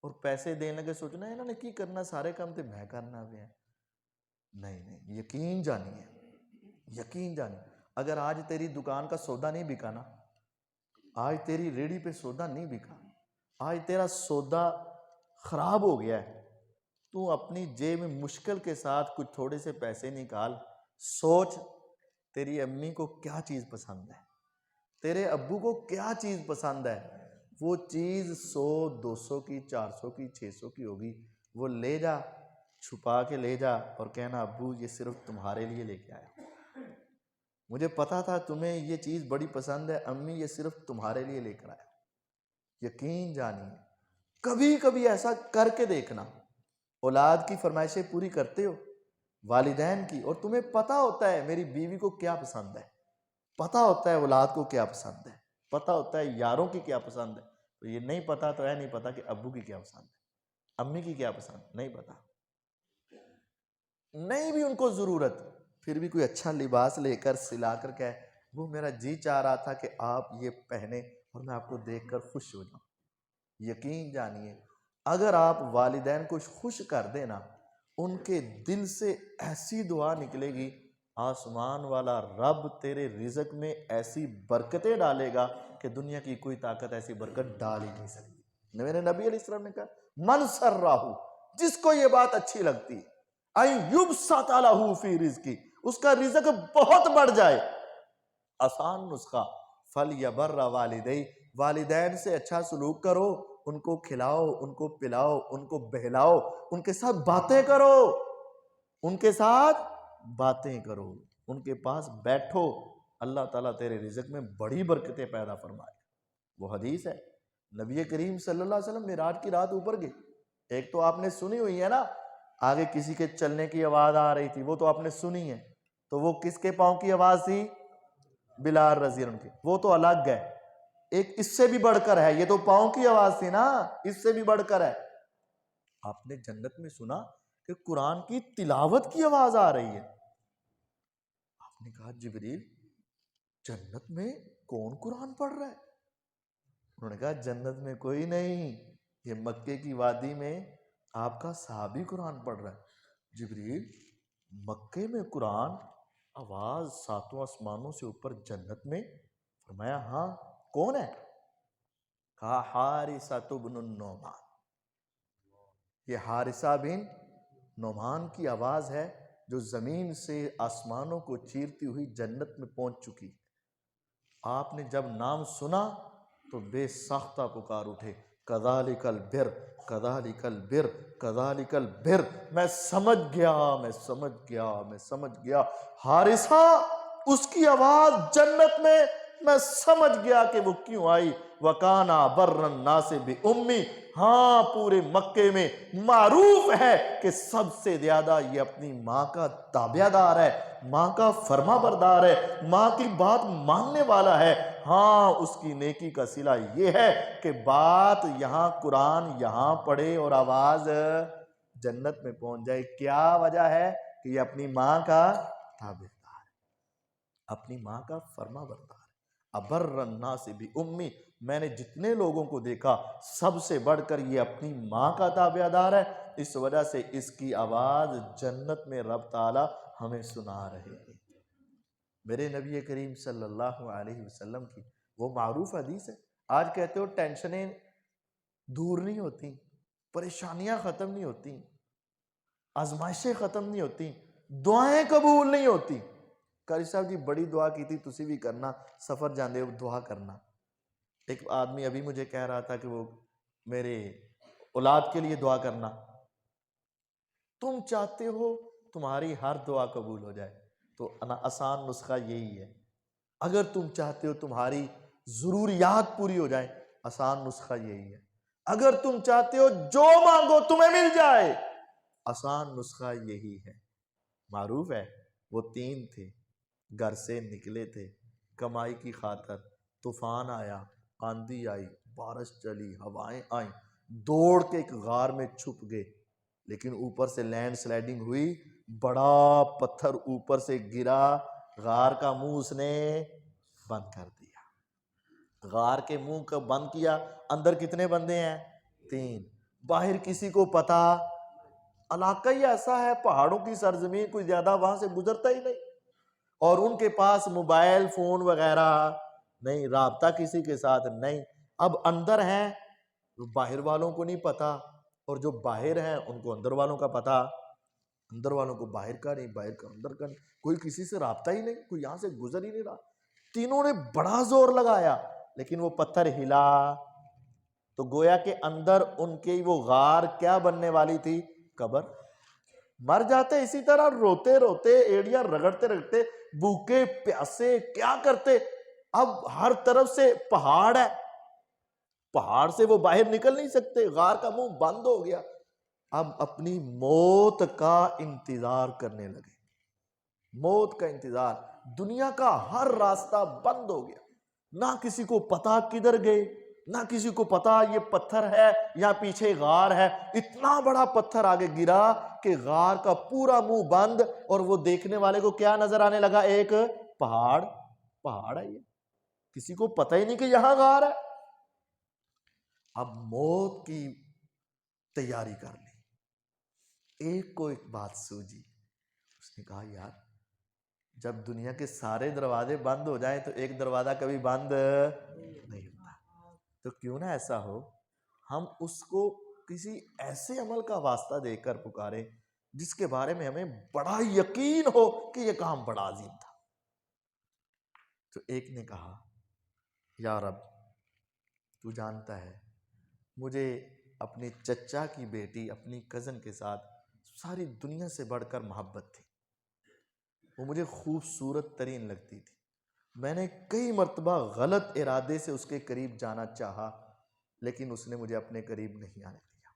اور پیسے دینے لگے سوچنا ہے انہوں نے کی کرنا، سارے کام تے میں کرنا بھی ہے۔ نہیں، یقین جانیے، یقین جانیے، اگر آج تیری دکان کا سودا نہیں بکا نا، آج تیری ریڑھی پہ سودا نہیں بکا، آج تیرا سودا خراب ہو گیا ہے، تو اپنی جیب میں مشکل کے ساتھ کچھ تھوڑے سے پیسے نکال، سوچ تیری امی کو کیا چیز پسند ہے، تیرے ابو کو کیا چیز پسند ہے، وہ چیز 100 200 کی 400 کی 600 کی ہوگی، وہ لے جا، چھپا کے لے جا، اور کہنا ابو یہ صرف تمہارے لیے لے کے آیا، مجھے پتا تھا تمہیں یہ چیز بڑی پسند ہے امی، یہ صرف تمہارے لیے لے کر آیا۔ یقین جانیے، کبھی کبھی ایسا کر کے دیکھنا، اولاد کی فرمائشیں پوری کرتے ہو، والدین کی، اور تمہیں پتا ہوتا ہے میری بیوی کو کیا پسند ہے، پتا ہوتا ہے اولاد کو کیا پسند ہے، پتا ہوتا ہے یاروں کی کیا پسند ہے، تو یہ نہیں پتا تو ہے نہیں پتا کہ ابو کی کیا پسند ہے، امی کی کیا پسند، نہیں پتا، نہیں بھی ان کو ضرورت، پھر بھی کوئی اچھا لباس لے کر سلا کر کہے وہ میرا جی چاہ رہا تھا کہ آپ یہ پہنے اور میں آپ کو دیکھ کر خوش ہو جاؤں۔ یقین جانیے، اگر آپ والدین کو خوش کر دینا، ان کے دل سے ایسی دعا نکلے گی، آسمان والا رب تیرے رزق میں ایسی برکتیں ڈالے گا کہ دنیا کی کوئی طاقت ایسی برکت ڈال ہی نہیں سکتی۔ میرے نبی علیہ السلام نے کہا من سرہ، جس کو یہ بات اچھی لگتی ہے، ان یبسط لہ فی رزقی، اس کا رزق بہت بڑھ جائے، آسان نسخہ، فلیبر والدی، والدین سے اچھا سلوک کرو، ان کو کھلاؤ، ان کو پلاؤ، ان کو بہلاؤ، ان کے ساتھ باتیں کرو، ان کے ساتھ باتیں کرو، ان کے پاس بیٹھو، اللہ تعالیٰ تیرے رزق میں بڑی برکتیں پیدا فرمائے۔ وہ حدیث ہے، نبی کریم صلی اللہ علیہ وسلم معراج کی رات اوپر گئے، ایک تو آپ نے سنی ہوئی ہے نا، آگے کسی کے چلنے کی آواز آ رہی تھی، وہ تو آپ نے سنی ہے، تو وہ کس کے پاؤں کی آواز تھی؟ بلال رضی اللہ عنہ کی، وہ تو الگ ہے، ایک اس سے بھی بڑھ کر ہے، یہ تو پاؤں کی آواز تھی نا، اس سے بھی بڑھ کر ہے۔ آپ نے جنت میں سنا کہ قرآن کی تلاوت کی آواز آ رہی ہے، آپ نے کہا جبریل جنت میں کون قرآن پڑھ رہا ہے؟ انہوں نے کہا جنت میں کوئی نہیں، یہ مکے کی وادی میں آپ کا صحابی قرآن پڑھ رہا ہے۔ جبریل مکے میں قرآن، آواز ساتوں آسمانوں سے اوپر جنت میں؟ فرمایا ہاں، کون ہے؟ کہا حارثہ بن النعمان، یہ حارثہ بن نعمان کی آواز ہے جو زمین سے آسمانوں کو چیرتی ہوئی جنت میں پہنچ چکی۔ آپ نے جب نام سنا تو بے ساختہ پکار اٹھے، کذالک البر، کذالک البر، کذالک البر، میں سمجھ گیا حارثہ، اس کی آواز جنت میں سمجھ گیا کہ وہ کیوں آئی۔ وَكَانَ بَرَّ النَّاسِ بِأُمِّ، ہاں پورے مکے میں معروف ہے کہ سب سے زیادہ یہ اپنی ماں کا تابع دار ہے، ماں کا فرما بردار ہے، ماں کی بات ماننے والا ہے۔ ہاں اس کی نیکی کا صلہ یہ ہے کہ بات یہاں قرآن یہاں پڑھے اور آواز جنت میں پہنچ جائے۔ کیا وجہ ہے؟ کہ یہ اپنی ماں کا تابع دار ہے، اپنی ماں کا فرما بردار ہے۔ ابر الناس بأمی، میں نے جتنے لوگوں کو دیکھا سب سے بڑھ کر یہ اپنی ماں کا تابع دار ہے، اس وجہ سے اس کی آواز جنت میں رب تعالی ہمیں سنا رہے ہیں۔ میرے نبی کریم صلی اللہ علیہ وسلم کی وہ معروف حدیث ہے۔ آج کہتے ہو ٹینشنیں دور نہیں ہوتی، پریشانیاں ختم نہیں ہوتی، آزمائشیں ختم نہیں ہوتی، دعائیں قبول نہیں ہوتی۔ قاری صاحب جی بڑی دعا کی تھی، تسی بھی کرنا، سفر جاندے ہو دعا کرنا۔ ایک آدمی ابھی مجھے کہہ رہا تھا کہ وہ میرے اولاد کے لیے دعا کرنا۔ تم چاہتے ہو تمہاری ہر دعا قبول ہو جائے تو آسان نسخہ یہی ہے۔ اگر تم چاہتے ہو تمہاری ضروریات پوری ہو جائیں، آسان نسخہ یہی ہے۔ اگر تم چاہتے ہو جو مانگو تمہیں مل جائے، آسان نسخہ یہی ہے۔ معروف ہے وہ تین تھے، گھر سے نکلے تھے کمائی کی خاطر، طوفان آیا، آندھی آئی، بارش چلی، ہوائیں آئیں، دوڑ کے ایک غار میں چھپ گئے، لیکن اوپر سے لینڈ سلائڈنگ ہوئی، بڑا پتھر اوپر سے گرا، غار کا منہ اس نے بند کر دیا۔ غار کے منہ کو بند کیا، اندر کتنے بندے ہیں؟ تین۔ باہر کسی کو پتا، علاقہ ہی ایسا ہے پہاڑوں کی سرزمین، کوئی زیادہ وہاں سے گزرتا ہی نہیں، اور ان کے پاس موبائل فون وغیرہ نہیں، رابطہ کسی کے ساتھ نہیں۔ اب اندر ہیں، باہر والوں کو نہیں پتا، اور جو باہر ہیں ان کو اندر والوں کا پتا، اندر والوں کو باہر کا نہیں، باہر کا اندر کا نہیں، کوئی کسی سے رابطہ ہی نہیں، کوئی یہاں سے گزر ہی نہیں رہا۔ تینوں نے بڑا زور لگایا لیکن وہ پتھر ہلا، تو گویا کہ اندر ان کی وہ غار کیا بننے والی تھی؟ قبر۔ مر جاتے اسی طرح روتے روتے، ایڑیاں رگڑتے رگڑتے، بھوکے پیاسے، کیا کرتے؟ اب ہر طرف سے پہاڑ ہے، پہاڑ سے وہ باہر نکل نہیں سکتے، غار کا منہ بند ہو گیا۔ اب اپنی موت کا انتظار کرنے لگے، موت کا انتظار، دنیا کا ہر راستہ بند ہو گیا، نہ کسی کو پتا کدھر گئے، نہ کسی کو پتا یہ پتھر ہے یا پیچھے غار ہے۔ اتنا بڑا پتھر آگے گرا کہ غار کا پورا منہ بند، اور وہ دیکھنے والے کو کیا نظر آنے لگا؟ ایک پہاڑ، پہاڑ ہے یہ، کسی کو پتہ ہی نہیں کہ یہاں غار ہے۔ اب موت کی تیاری کر لی، ایک کو ایک بات سوجی، اس نے کہا یار جب دنیا کے سارے دروازے بند ہو جائیں تو ایک دروازہ کبھی بند نہیں ہوتا، تو کیوں نہ ایسا ہو ہم اس کو کسی ایسے عمل کا واسطہ دے کر پکارے جس کے بارے میں ہمیں بڑا یقین ہو کہ یہ کام بڑا عظیم تھا۔ تو ایک نے کہا یا رب تو جانتا ہے مجھے اپنے چچا کی بیٹی، اپنی کزن کے ساتھ ساری دنیا سے بڑھ کر محبت تھی، وہ مجھے خوبصورت ترین لگتی تھی، میں نے کئی مرتبہ غلط ارادے سے اس کے قریب جانا چاہا لیکن اس نے مجھے اپنے قریب نہیں آنے دیا۔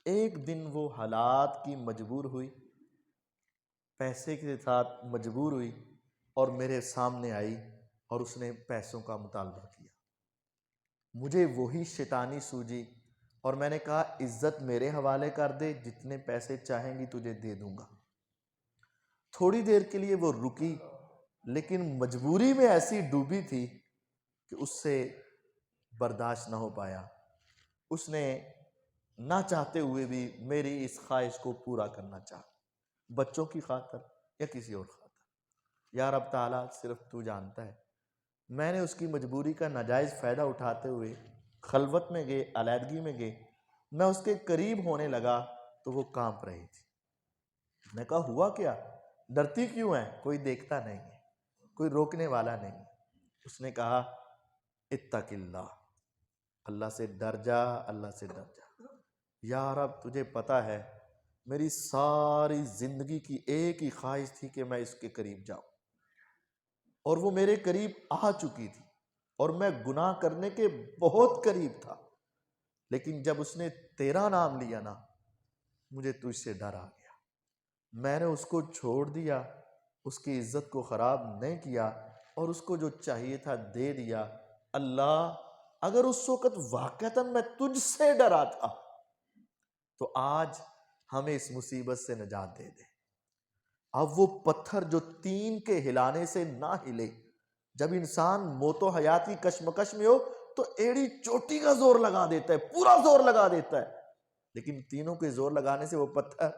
ایک دن وہ حالات کی مجبور ہوئی، پیسے کے ساتھ مجبور ہوئی اور میرے سامنے آئی اور اس نے پیسوں کا مطالبہ کیا، مجھے وہی شیطانی سوجی اور میں نے کہا عزت میرے حوالے کر دے، جتنے پیسے چاہیں گی تجھے دے دوں گا۔ تھوڑی دیر کے لیے وہ رکی لیکن مجبوری میں ایسی ڈوبی تھی کہ اس سے برداشت نہ ہو پایا، اس نے نہ چاہتے ہوئے بھی میری اس خواہش کو پورا کرنا چاہا، بچوں کی خاطر یا کسی اور خاطر۔ یا رب تعالیٰ صرف تو جانتا ہے، میں نے اس کی مجبوری کا ناجائز فائدہ اٹھاتے ہوئے خلوت میں گئے، علیحدگی میں گئے، میں اس کے قریب ہونے لگا تو وہ کانپ رہی تھی۔ میں کہا ہوا کیا؟ ڈرتی کیوں ہے؟ کوئی دیکھتا نہیں ہے، کوئی روکنے والا نہیں۔ اس نے کہا اتق اللہ، اللہ سے ڈر جا، اللہ سے ڈر جا۔ یا رب تجھے پتا ہے میری ساری زندگی کی ایک ہی خواہش تھی کہ میں اس کے قریب جاؤں، اور وہ میرے قریب آ چکی تھی اور میں گناہ کرنے کے بہت قریب تھا، لیکن جب اس نے تیرا نام لیا نا مجھے تجھ سے ڈر آ گیا، میں نے اس کو چھوڑ دیا، اس کی عزت کو خراب نہیں کیا اور اس کو جو چاہیے تھا دے دیا۔ اللہ اگر اس وقت واقعتاً میں تجھ سے ڈرا تھا تو آج ہمیں اس مصیبت سے نجات دے دے۔ اب وہ پتھر جو تین کے ہلانے سے نہ ہلے، جب انسان موت و حیات کی کشمکش میں ہو تو ایڑی چوٹی کا زور لگا دیتا ہے، پورا زور لگا دیتا ہے، لیکن تینوں کے زور لگانے سے وہ پتھر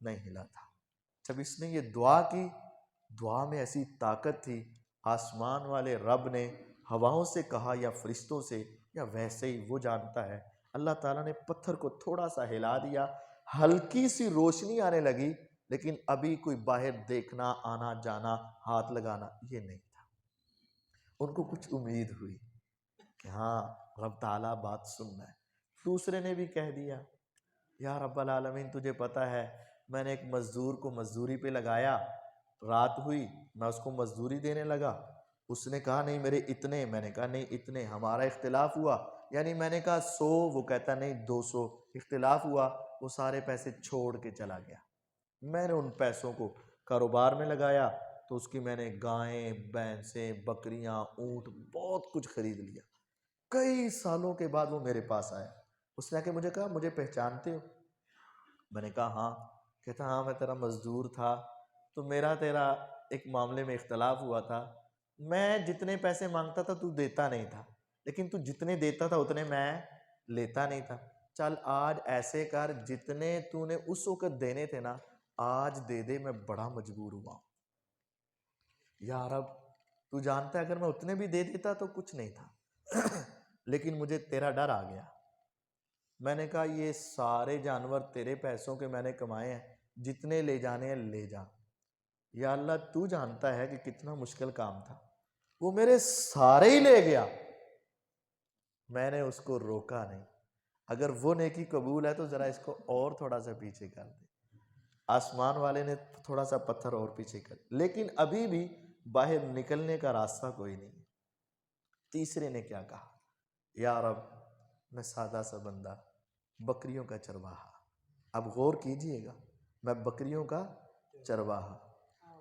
نہیں ہلا تھا۔ جب اس نے یہ دعا کی، دعا میں ایسی طاقت تھی، آسمان والے رب نے ہواؤں سے کہا یا فرشتوں سے یا ویسے ہی وہ جانتا ہے، اللہ تعالیٰ نے پتھر کو تھوڑا سا ہلا دیا، ہلکی سی روشنی آنے لگی، لیکن ابھی کوئی باہر دیکھنا، آنا جانا، ہاتھ لگانا یہ نہیں تھا۔ ان کو کچھ امید ہوئی کہ ہاں رب تعالیٰ بات سننا ہے۔ دوسرے نے بھی کہہ دیا، یا رب العالمین تجھے پتہ ہے میں نے ایک مزدور کو مزدوری پہ لگایا، رات ہوئی میں اس کو مزدوری دینے لگا، اس نے کہا نہیں میرے اتنے، میں نے کہا نہیں اتنے، ہمارا اختلاف ہوا، یعنی میں نے کہا 100، وہ کہتا نہیں 200، اختلاف ہوا، وہ سارے پیسے چھوڑ کے چلا گیا۔ میں نے ان پیسوں کو کاروبار میں لگایا تو اس کی میں نے گائیں، بھینسیں، بکریاں، اونٹ، بہت کچھ خرید لیا۔ کئی سالوں کے بعد وہ میرے پاس آیا، اس نے آ کے مجھے کہا مجھے پہچانتے ہو؟ میں نے کہا ہاں۔ کہتا ہاں میں تیرا مزدور تھا، تو میرا تیرا ایک معاملے میں اختلاف ہوا تھا، میں جتنے پیسے مانگتا تھا تو دیتا نہیں تھا، لیکن تو جتنے دیتا تھا اتنے میں لیتا نہیں تھا، چل آج ایسے کر جتنے تو نے اس وقت دینے تھے نا آج دے دے، میں بڑا مجبور ہوا ہوں۔ یا رب تو جانتا ہے اگر میں اتنے بھی دے دیتا تو کچھ نہیں تھا، لیکن مجھے تیرا ڈر آ گیا۔ میں نے کہا یہ سارے جانور تیرے پیسوں کے میں نے کمائے ہیں، جتنے لے جانے ہیں لے جا۔ یا اللہ تو جانتا ہے کہ کتنا مشکل کام تھا، وہ میرے سارے ہی لے گیا، میں نے اس کو روکا نہیں۔ اگر وہ نیکی قبول ہے تو ذرا اس کو اور تھوڑا سا پیچھے کر دے۔ آسمان والے نے تھوڑا سا پتھر اور پیچھے کر، لیکن ابھی بھی باہر نکلنے کا راستہ کوئی نہیں۔ تیسرے نے کیا کہا، یا رب میں سادہ سا بندہ، بکریوں کا چرواہا، اب غور کیجئے گا، میں بکریوں کا چرواہا،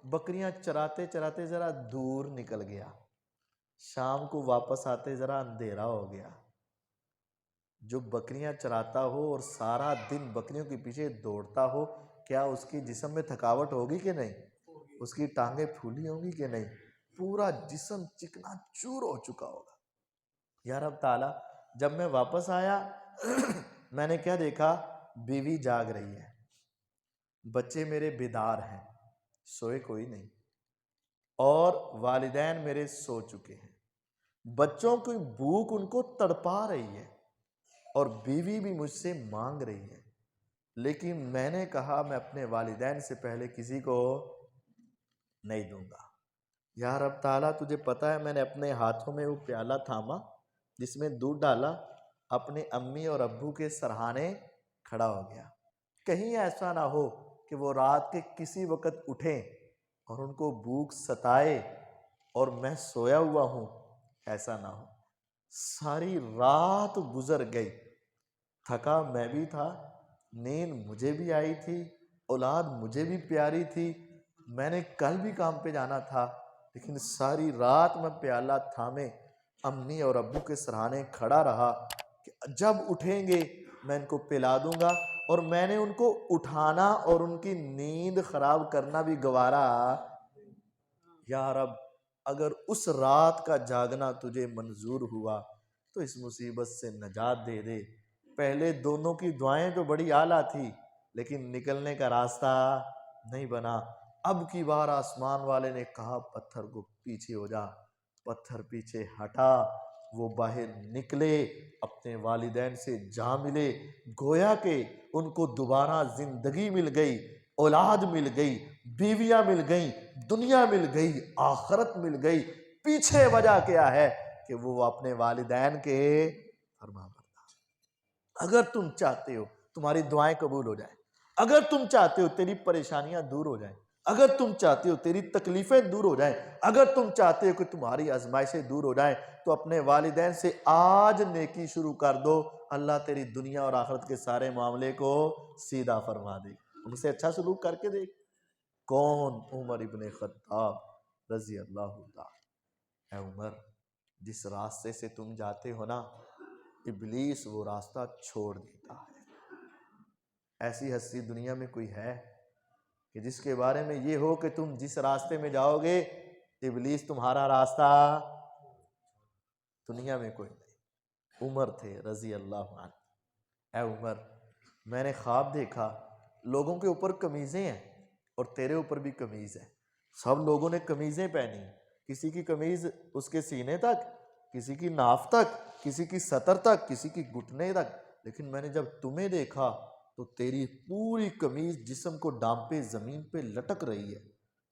بکریاں چراتے چراتے ذرا دور نکل گیا، شام کو واپس آتے ذرا اندھیرا ہو گیا۔ جو بکریاں چراتا ہو اور سارا دن بکریوں کے پیچھے دوڑتا ہو، کیا اس کی جسم میں تھکاوٹ ہوگی کہ نہیں؟ اس کی ٹانگیں پھولی ہوں گی کہ نہیں؟ پورا جسم چکنا چور ہو چکا ہوگا۔ یا رب تعالیٰ جب میں واپس آیا میں نے کیا دیکھا، بیوی جاگ رہی ہے، بچے میرے بیدار ہیں، سوئے کوئی نہیں، اور والدین میرے سو چکے ہیں، بچوں کی بھوک ان کو تڑپا رہی ہے اور بیوی بھی مجھ سے مانگ رہی ہے، لیکن میں نے کہا میں اپنے والدین سے پہلے کسی کو نہیں دوں گا۔ یا رب تعالیٰ تجھے پتہ ہے میں نے اپنے ہاتھوں میں وہ پیالہ تھاما جس میں دودھ ڈالا، اپنے امی اور ابو کے سرہانے کھڑا ہو گیا، کہیں ایسا نہ ہو کہ وہ رات کے کسی وقت اٹھیں اور ان کو بھوک ستائے اور میں سویا ہوا ہوں، ایسا نہ ہو۔ ساری رات گزر گئی، تھکا میں بھی تھا، نیند مجھے بھی آئی تھی، اولاد مجھے بھی پیاری تھی، میں نے کل بھی کام پہ جانا تھا، لیکن ساری رات میں پیالہ تھامے امی اور ابو کے سرہانے کھڑا رہا کہ جب اٹھیں گے میں ان کو پلا دوں گا، اور میں نے ان کو اٹھانا اور ان کی نیند خراب کرنا بھی گوارا۔ یا رب اگر اس رات کا جاگنا تجھے منظور ہوا تو اس مصیبت سے نجات دے دے۔ پہلے دونوں کی دعائیں تو بڑی اعلیٰ تھی لیکن نکلنے کا راستہ نہیں بنا۔ اب کی بار آسمان والے نے کہا پتھر کو پیچھے ہو جا، پتھر پیچھے ہٹا، وہ باہر نکلے، اپنے والدین سے جا ملے، گویا کہ ان کو دوبارہ زندگی مل گئی، اولاد مل گئی، بیویاں مل گئیں، دنیا مل گئی، آخرت مل گئی۔ پیچھے وجہ کیا ہے کہ وہ اپنے والدین کے فرما بردار۔ اگر تم چاہتے ہو تمہاری دعائیں قبول ہو جائیں، اگر تم چاہتے ہو تیری پریشانیاں دور ہو جائیں، اگر تم چاہتے ہو تیری تکلیفیں دور ہو جائیں، اگر تم چاہتے ہو کہ تمہاری آزمائشیں دور ہو جائیں، تو اپنے والدین سے آج نیکی شروع کر دو، اللہ تیری دنیا اور آخرت کے سارے معاملے کو سیدھا فرما دے، ان سے اچھا سلوک کر کے دیکھ۔ کون؟ عمر ابن خطاب رضی اللہ تعالی۔ اے عمر، جس راستے سے تم جاتے ہو نا، ابلیس وہ راستہ چھوڑ دیتا ہے۔ ایسی ہستی دنیا میں کوئی ہے کہ جس کے بارے میں یہ ہو کہ تم جس راستے میں جاؤ گے ابلیس تمہارا راستہ؟ دنیا میں کوئی نہیں۔ عمر تھے رضی اللہ عنہ۔ اے عمر، میں نے خواب دیکھا، لوگوں کے اوپر قمیضیں ہیں اور تیرے اوپر بھی قمیض ہے، سب لوگوں نے قمیضیں پہنی، کسی کی قمیض اس کے سینے تک، کسی کی ناف تک، کسی کی سطر تک، کسی کی گھٹنے تک، لیکن میں نے جب تمہیں دیکھا تو تیری پوری قمیض جسم کو ڈانپے زمین پہ لٹک رہی ہے۔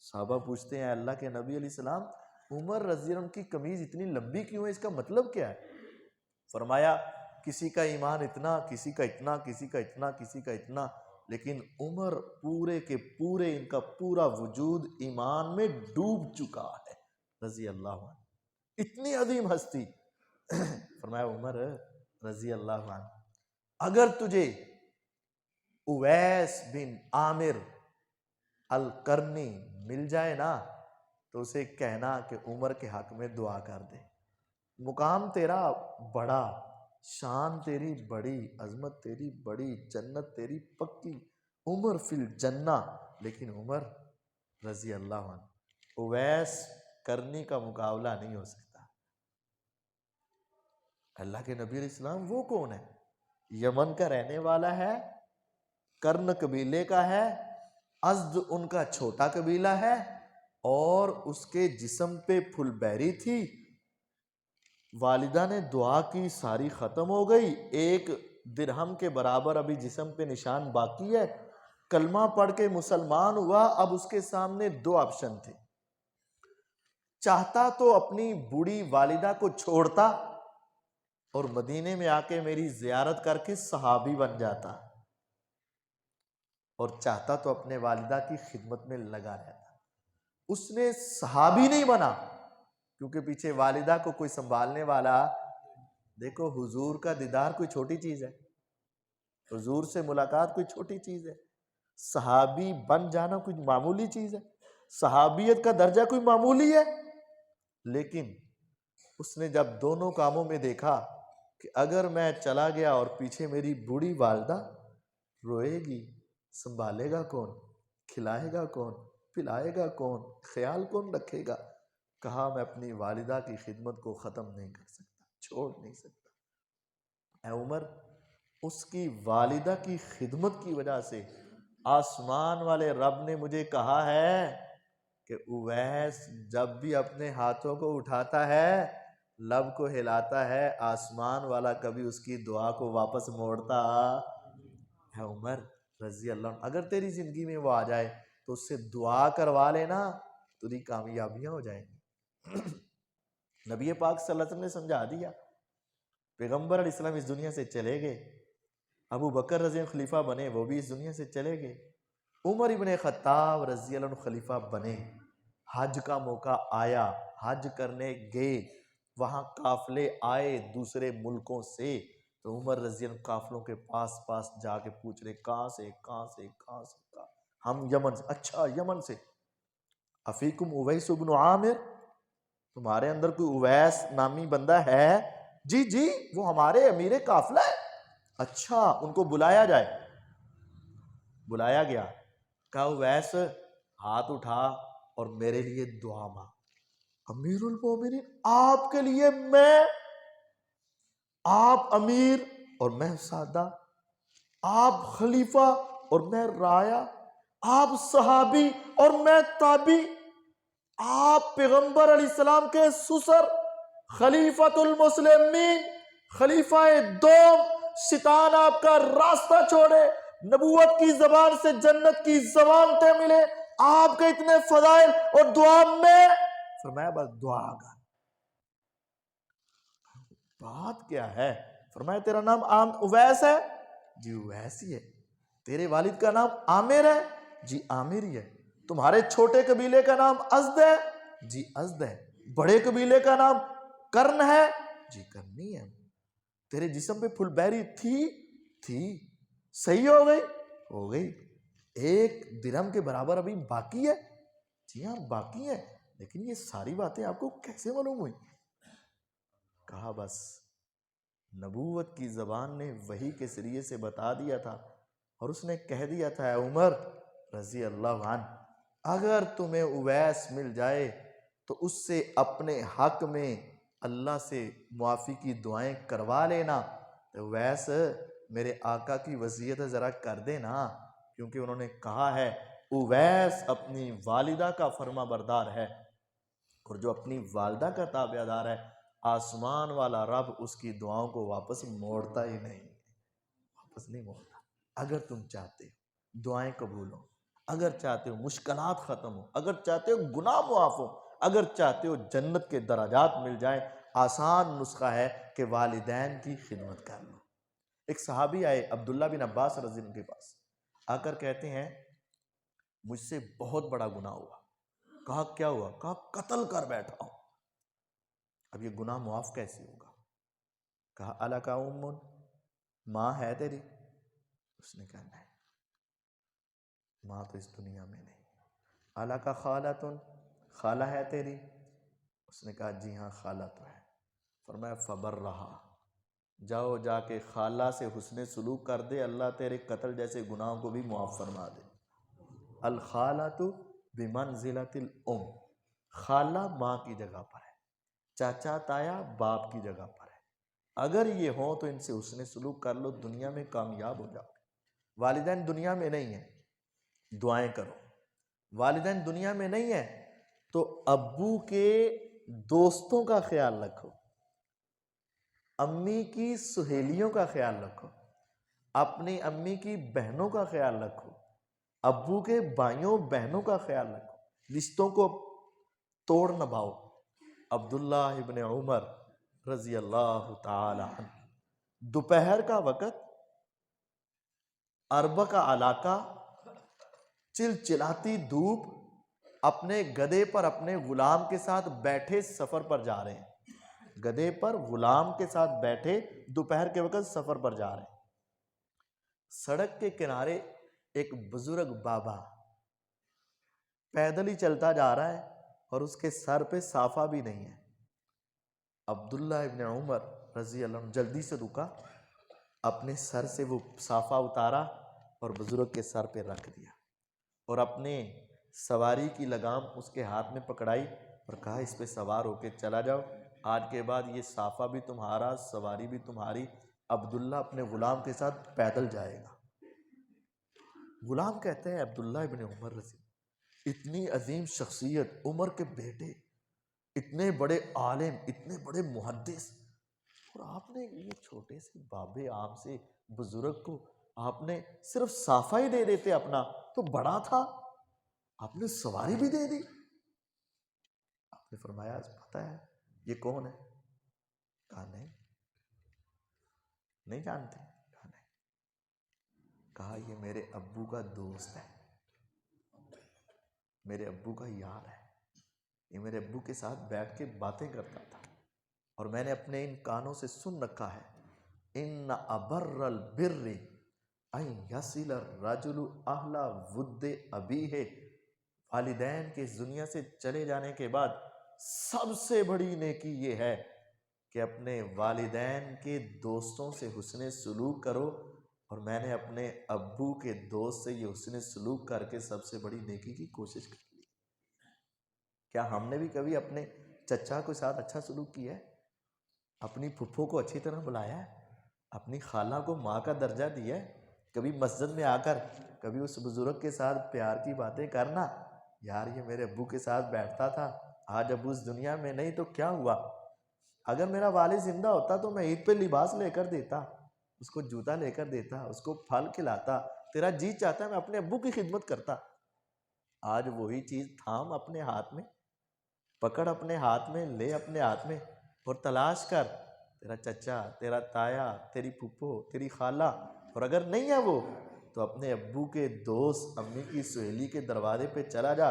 صحابہ پوچھتے ہیں اللہ کے نبی علیہ السلام، عمر رضی اللہ عنہ کی قمیض اتنی لمبی کیوں ہے، اس کا مطلب کیا ہے؟ فرمایا کسی کا ایمان اتنا، کسی کا اتنا، کسی کا اتنا، کسی کا اتنا، لیکن عمر پورے کے پورے، ان کا پورا وجود ایمان میں ڈوب چکا ہے رضی اللہ عنہ۔ اتنی عظیم ہستی۔ فرمایا عمر رضی اللہ عنہ، اگر تجھے اویس بن عامر القرنی مل جائے نا تو اسے کہنا کہ عمر کے حق میں دعا کر دے، مقام تیرا بڑا، شان تیری بڑی، عظمت تیری بڑی، جنت تیری پکی، عمر فی الجنہ، لیکن عمر رضی اللہ عنہ اویس کرنی کا مقابلہ نہیں ہو سکتا۔ اللہ کے نبی علیہ السلام وہ کون ہے؟ یمن کا رہنے والا ہے، کرن قبیلے کا ہے، ازد ان کا چھوٹا قبیلہ ہے، اور اس کے جسم پہ پھل بیری تھی، والدہ نے دعا کی، ساری ختم ہو گئی، ایک درہم کے برابر ابھی جسم پہ نشان باقی ہے، کلمہ پڑھ کے مسلمان ہوا۔ اب اس کے سامنے دو آپشن تھے، چاہتا تو اپنی بوڑھی والدہ کو چھوڑتا اور مدینے میں آ کے میری زیارت کر کے صحابی بن جاتا، اور چاہتا تو اپنے والدہ کی خدمت میں لگا رہتا۔ اس نے صحابی نہیں بنا کیونکہ پیچھے والدہ کو کوئی سنبھالنے والا۔ دیکھو حضور کا دیدار کوئی چھوٹی چیز ہے، حضور سے ملاقات کوئی چھوٹی چیز ہے، صحابی بن جانا کوئی معمولی چیز ہے، صحابیت کا درجہ کوئی معمولی ہے، لیکن اس نے جب دونوں کاموں میں دیکھا کہ اگر میں چلا گیا اور پیچھے میری بوڑھی والدہ روئے گی، سنبھالے گا کون، کھلائے گا کون، پلائے گا کون، خیال کون رکھے گا؟ کہا میں اپنی والدہ کی خدمت کو ختم نہیں کر سکتا، چھوڑ نہیں سکتا۔ اے عمر، اس کی والدہ کی خدمت کی وجہ سے آسمان والے رب نے مجھے کہا ہے کہ اویس جب بھی اپنے ہاتھوں کو اٹھاتا ہے، لب کو ہلاتا ہے، آسمان والا کبھی اس کی دعا کو واپس موڑتا ہے۔ عمر رضی اللہ عنہ، اگر تیری زندگی میں وہ آ جائے تو اس سے دعا کروا لینا، تیری کامیابیاں ہو جائیں گی۔ نبی پاک صلی اللہ علیہ وسلم نے سمجھا دیا، پیغمبر علیہ السلام اس دنیا سے چلے گئے، ابو بکر رضی اللہ عنہ خلیفہ بنے، وہ بھی اس دنیا سے چلے گئے، عمر ابن خطاب رضی اللہ عنہ خلیفہ بنے، حج کا موقع آیا، حج کرنے گئے، وہاں قافلے آئے دوسرے ملکوں سے، تو عمر رضی اللہ عنہ قافلوں کے پاس جا کے پوچھ رہے کہاں سے، کہاں سے، کہاں سے؟ ہم یمن سے۔ اچھا یمن سے، افیکم اویس بن عامر، تمہارے اندر کوئی اویس نامی بندہ ہے؟ جی جی، وہ ہمارے امیر قافلہ ہے۔ اچھا، ان کو بلایا جائے۔ بلایا گیا، کہا اویس ہاتھ اٹھا اور میرے لیے دعا مانگ۔ امیر المومنین، آپ کے لیے میں، آپ امیر اور میں سادہ، آپ خلیفہ اور میں رایا، آپ صحابی اور میں تابی، آپ پیغمبر علیہ السلام کے سسر، خلیفۃ المسلمین، خلیفہ دوم، شیطان آپ کا راستہ چھوڑے، نبوت کی زبان سے جنت کی ضمانتیں ملے، آپ کے اتنے فضائل اور دعا میں، فرمایا بس دعا کا بات کیا ہے؟ فرمایا تیرا نام اویس ہے؟ جی اویس ہی ہے۔ تیرے والد کا نام عامر ہے؟ جی عامر ہی ہے۔ تمہارے چھوٹے قبیلے کا نام ازد ہے؟ جی ازد ہے۔ بڑے قبیلے کا نام کرن ہے؟ جی کرنی ہے۔ تیرے جسم پہ پھل بیری تھی، صحیح ہو گئی؟ ہو گئی۔ 1 درہم کے برابر ابھی باقی ہے؟ جی ہاں باقی ہے، لیکن یہ ساری باتیں آپ کو کیسے معلوم ہوئی؟ کہا بس نبوت کی زبان نے وحی کے ذریعے سے بتا دیا تھا، اور اس نے کہہ دیا تھا اے عمر رضی اللہ عنہ، اگر تمہیں اویس مل جائے تو اس سے اپنے حق میں اللہ سے معافی کی دعائیں کروا لینا۔ تو اویس میرے آقا کی وصیت ذرا کر دینا، کیونکہ انہوں نے کہا ہے اویس اپنی والدہ کا فرما بردار ہے، اور جو اپنی والدہ کا تابع دار ہے آسمان والا رب اس کی دعاؤں کو واپس موڑتا ہی نہیں، واپس نہیں موڑتا۔ اگر تم چاہتے ہو دعائیں قبول ہوں، اگر چاہتے ہو مشکلات ختم ہو، اگر چاہتے ہو گناہ معاف ہو، اگر چاہتے ہو جنت کے درجات مل جائیں، آسان نسخہ ہے کہ والدین کی خدمت کر لو۔ ایک صحابی آئے عبداللہ بن عباس رضی اللہ عنہ کے پاس، آ کر کہتے ہیں مجھ سے بہت بڑا گناہ ہوا۔ کہا کیا ہوا؟ کہا قتل کر بیٹھا ہوں۔ اب یہ گناہ معاف کیسے ہوگا؟ کہا الک ام، ماں ہے تیری؟ اس نے کہا نہیں، ماں تو اس دنیا میں نہیں۔ الک خالۃ، خالہ ہے تیری؟ اس نے کہا جی ہاں خالہ تو ہے۔ فرمایا فبرھا، جاؤ جا کے خالہ سے حسن سلوک کر دے، اللہ تیرے قتل جیسے گناہوں کو بھی معاف فرما دے۔ الخالۃ بمنزلۃ الام، خالہ ماں کی جگہ پر ہے، چاچا تایا باپ کی جگہ پر ہے۔ اگر یہ ہو تو ان سے حسن سلوک کر لو، دنیا میں کامیاب ہو جاؤ۔ والدین دنیا میں نہیں ہیں، دعائیں کرو۔ والدین دنیا میں نہیں ہیں تو ابو کے دوستوں کا خیال رکھو، امی کی سہیلیوں کا خیال رکھو، اپنی امی کی بہنوں کا خیال رکھو، ابو کے بھائیوں بہنوں کا خیال رکھو، رشتوں کو توڑ نہ بھاؤ۔ عبداللہ ابن عمر رضی اللہ تعالی عنہ، دوپہر کا وقت، عربہ کا علاقہ، چلچلاتی دھوپ، اپنے گدھے پر اپنے غلام کے ساتھ بیٹھے سفر پر جا رہے ہیں، گدھے پر غلام کے ساتھ بیٹھے دوپہر کے وقت سفر پر جا رہے ہیں۔ سڑک کے کنارے ایک بزرگ بابا پیدل ہی چلتا جا رہا ہے اور اس کے سر پہ صافہ بھی نہیں ہے۔ عبداللہ ابن عمر رضی اللہ عنہ جلدی سے رکا، اپنے سر سے وہ صافہ اتارا اور بزرگ کے سر پہ رکھ دیا، اور اپنے سواری کی لگام اس کے ہاتھ میں پکڑائی اور کہا اس پہ سوار ہو کے چلا جاؤ، آج کے بعد یہ صافہ بھی تمہارا، سواری بھی تمہاری۔ عبداللہ اپنے غلام کے ساتھ پیدل جائے گا۔ غلام کہتے ہیں عبداللہ ابن عمر رضی، اتنی عظیم شخصیت، عمر کے بیٹے، اتنے بڑے عالم، اتنے بڑے محدث، اور آپ نے یہ چھوٹے سے بابے عام سے بزرگ کو آپ نے صرف صافہ ہی دے دیتے اپنا تو بڑا تھا، آپ نے سواری بھی دے دی۔ آپ نے فرمایا پتہ ہے یہ کون ہے؟ کہا نہیں جانتے؟ کہا نہیں۔ کہا یہ میرے ابو کا دوست ہے، میرے ابو کا یار ہے، یہ میرے ابو کے ساتھ بیٹھ کے باتیں کرتا تھا، اور میں نے اپنے ان کانوں سے سن رکھا ہے ان ابر البر ان یصل الرجل اہل ود ابیہ، والدین کے اس دنیا سے چلے جانے کے بعد سب سے بڑی نیکی یہ ہے کہ اپنے والدین کے دوستوں سے حسن سلوک کرو، اور میں نے اپنے ابو کے دوست سے یہ حسن سلوک کر کے سب سے بڑی نیکی کی کوشش کی۔ کیا ہم نے بھی کبھی اپنے چچا کے ساتھ اچھا سلوک کیا ہے؟ اپنی پھپھو کو اچھی طرح بلایا ہے؟ اپنی خالہ کو ماں کا درجہ دیا ہے؟ کبھی مسجد میں آ کر کبھی اس بزرگ کے ساتھ پیار کی باتیں کرنا، یار یہ میرے ابو کے ساتھ بیٹھتا تھا، آج ابو اس دنیا میں نہیں تو کیا ہوا؟ اگر میرا والد زندہ ہوتا تو میں عید پہ لباس لے کر دیتا، اس کو جوتا لے کر دیتا، اس کو پھل کھلاتا، تیرا جی چاہتا ہے میں اپنے ابو کی خدمت کرتا۔ آج وہی چیز تھام اپنے ہاتھ میں، پکڑ اپنے ہاتھ میں، لے اپنے ہاتھ میں اور تلاش کر تیرا چچا، تیرا تایا، تیری پھپھو، تیری خالہ، اور اگر نہیں ہے وہ تو اپنے ابو کے دوست امی کی سہیلی کے دروازے پہ چلا جا،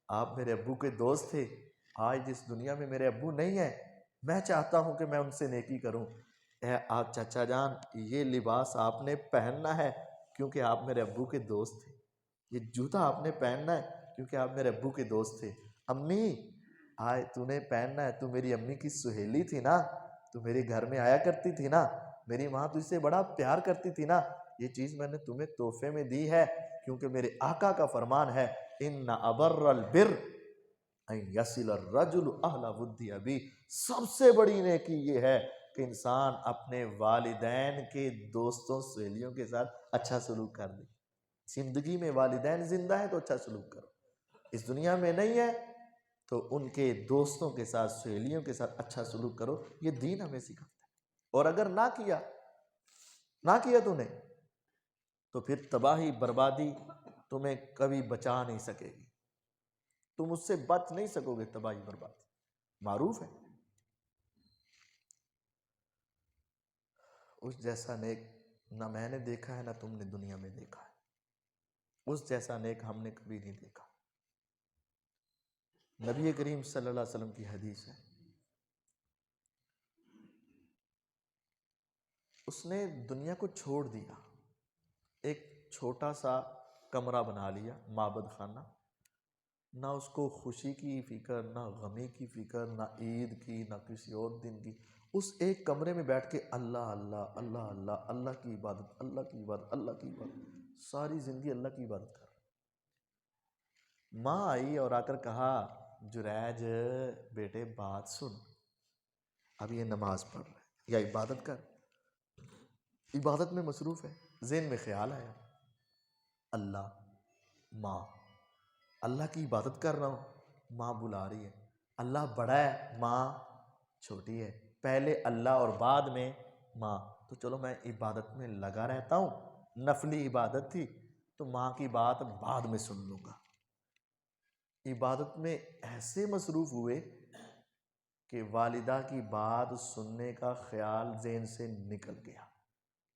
آپ میرے ابو کے دوست تھے، آج جس دنیا میں میرے ابو نہیں ہیں، میں چاہتا ہوں کہ میں ان سے نیکی کروں، اے آپ چچا جان یہ لباس آپ نے پہننا ہے کیونکہ آپ میرے ابو کے دوست تھے، یہ جوتا آپ نے پہننا ہے کیونکہ آپ میرے ابو کے دوست تھے، امی آج تو نے پہننا ہے، تو میری امی کی سہیلی تھی نا، تو میرے گھر میں آیا کرتی تھی نا، میری ماں تجھ سے بڑا پیار کرتی تھی نا، یہ چیز میں نے تمہیں تحفے میں دی ہے کیونکہ میرے آقا کا فرمان ہے ان ابر البر ان یصل الرجل اہل ود ابی، سب سے بڑی نیکی یہ ہے کہ انسان اپنے والدین کے دوستوں سہیلیوں کے ساتھ اچھا سلوک کر دے۔ زندگی میں والدین زندہ ہے تو اچھا سلوک کرو، اس دنیا میں نہیں ہے تو ان کے دوستوں کے ساتھ سہیلیوں کے ساتھ اچھا سلوک کرو، یہ دین ہمیں سکھاتا ہے۔ اور اگر نہ کیا تو نے تو پھر تباہی بربادی تمہیں کبھی بچا نہیں سکے گی، تم اس سے بچ نہیں سکو گے، تباہی بربادی معروف ہے۔ اس جیسا نیک نہ میں نے دیکھا ہے نہ تم نے دنیا میں دیکھا ہے، اس جیسا نیک ہم نے کبھی نہیں دیکھا۔ نبی کریم صلی اللہ علیہ وسلم کی حدیث ہے، اس نے دنیا کو چھوڑ دیا، ایک چھوٹا سا کمرہ بنا لیا معبد خانہ، نہ اس کو خوشی کی فکر، نہ غمی کی فکر، نہ عید کی، نہ کسی اور دن کی، اس ایک کمرے میں بیٹھ کے اللہ اللہ اللہ اللہ، اللہ کی عبادت، اللہ کی عبادت، اللہ کی عبادت، ساری زندگی اللہ کی عبادت کر۔ ماں آئی اور آ کر کہا جریج بیٹے بات سن، اب یہ نماز پڑھ رہا ہے یا عبادت کر، عبادت میں مصروف ہے، ذہن میں خیال آیا اللہ، ماں، اللہ کی عبادت کر رہا ہوں، ماں بلا رہی ہے، اللہ بڑا ہے ماں چھوٹی ہے، پہلے اللہ اور بعد میں ماں، تو چلو میں عبادت میں لگا رہتا ہوں، نفلی عبادت تھی تو ماں کی بات بعد میں سن لوں گا۔ عبادت میں ایسے مصروف ہوئے کہ والدہ کی بات سننے کا خیال ذہن سے نکل گیا،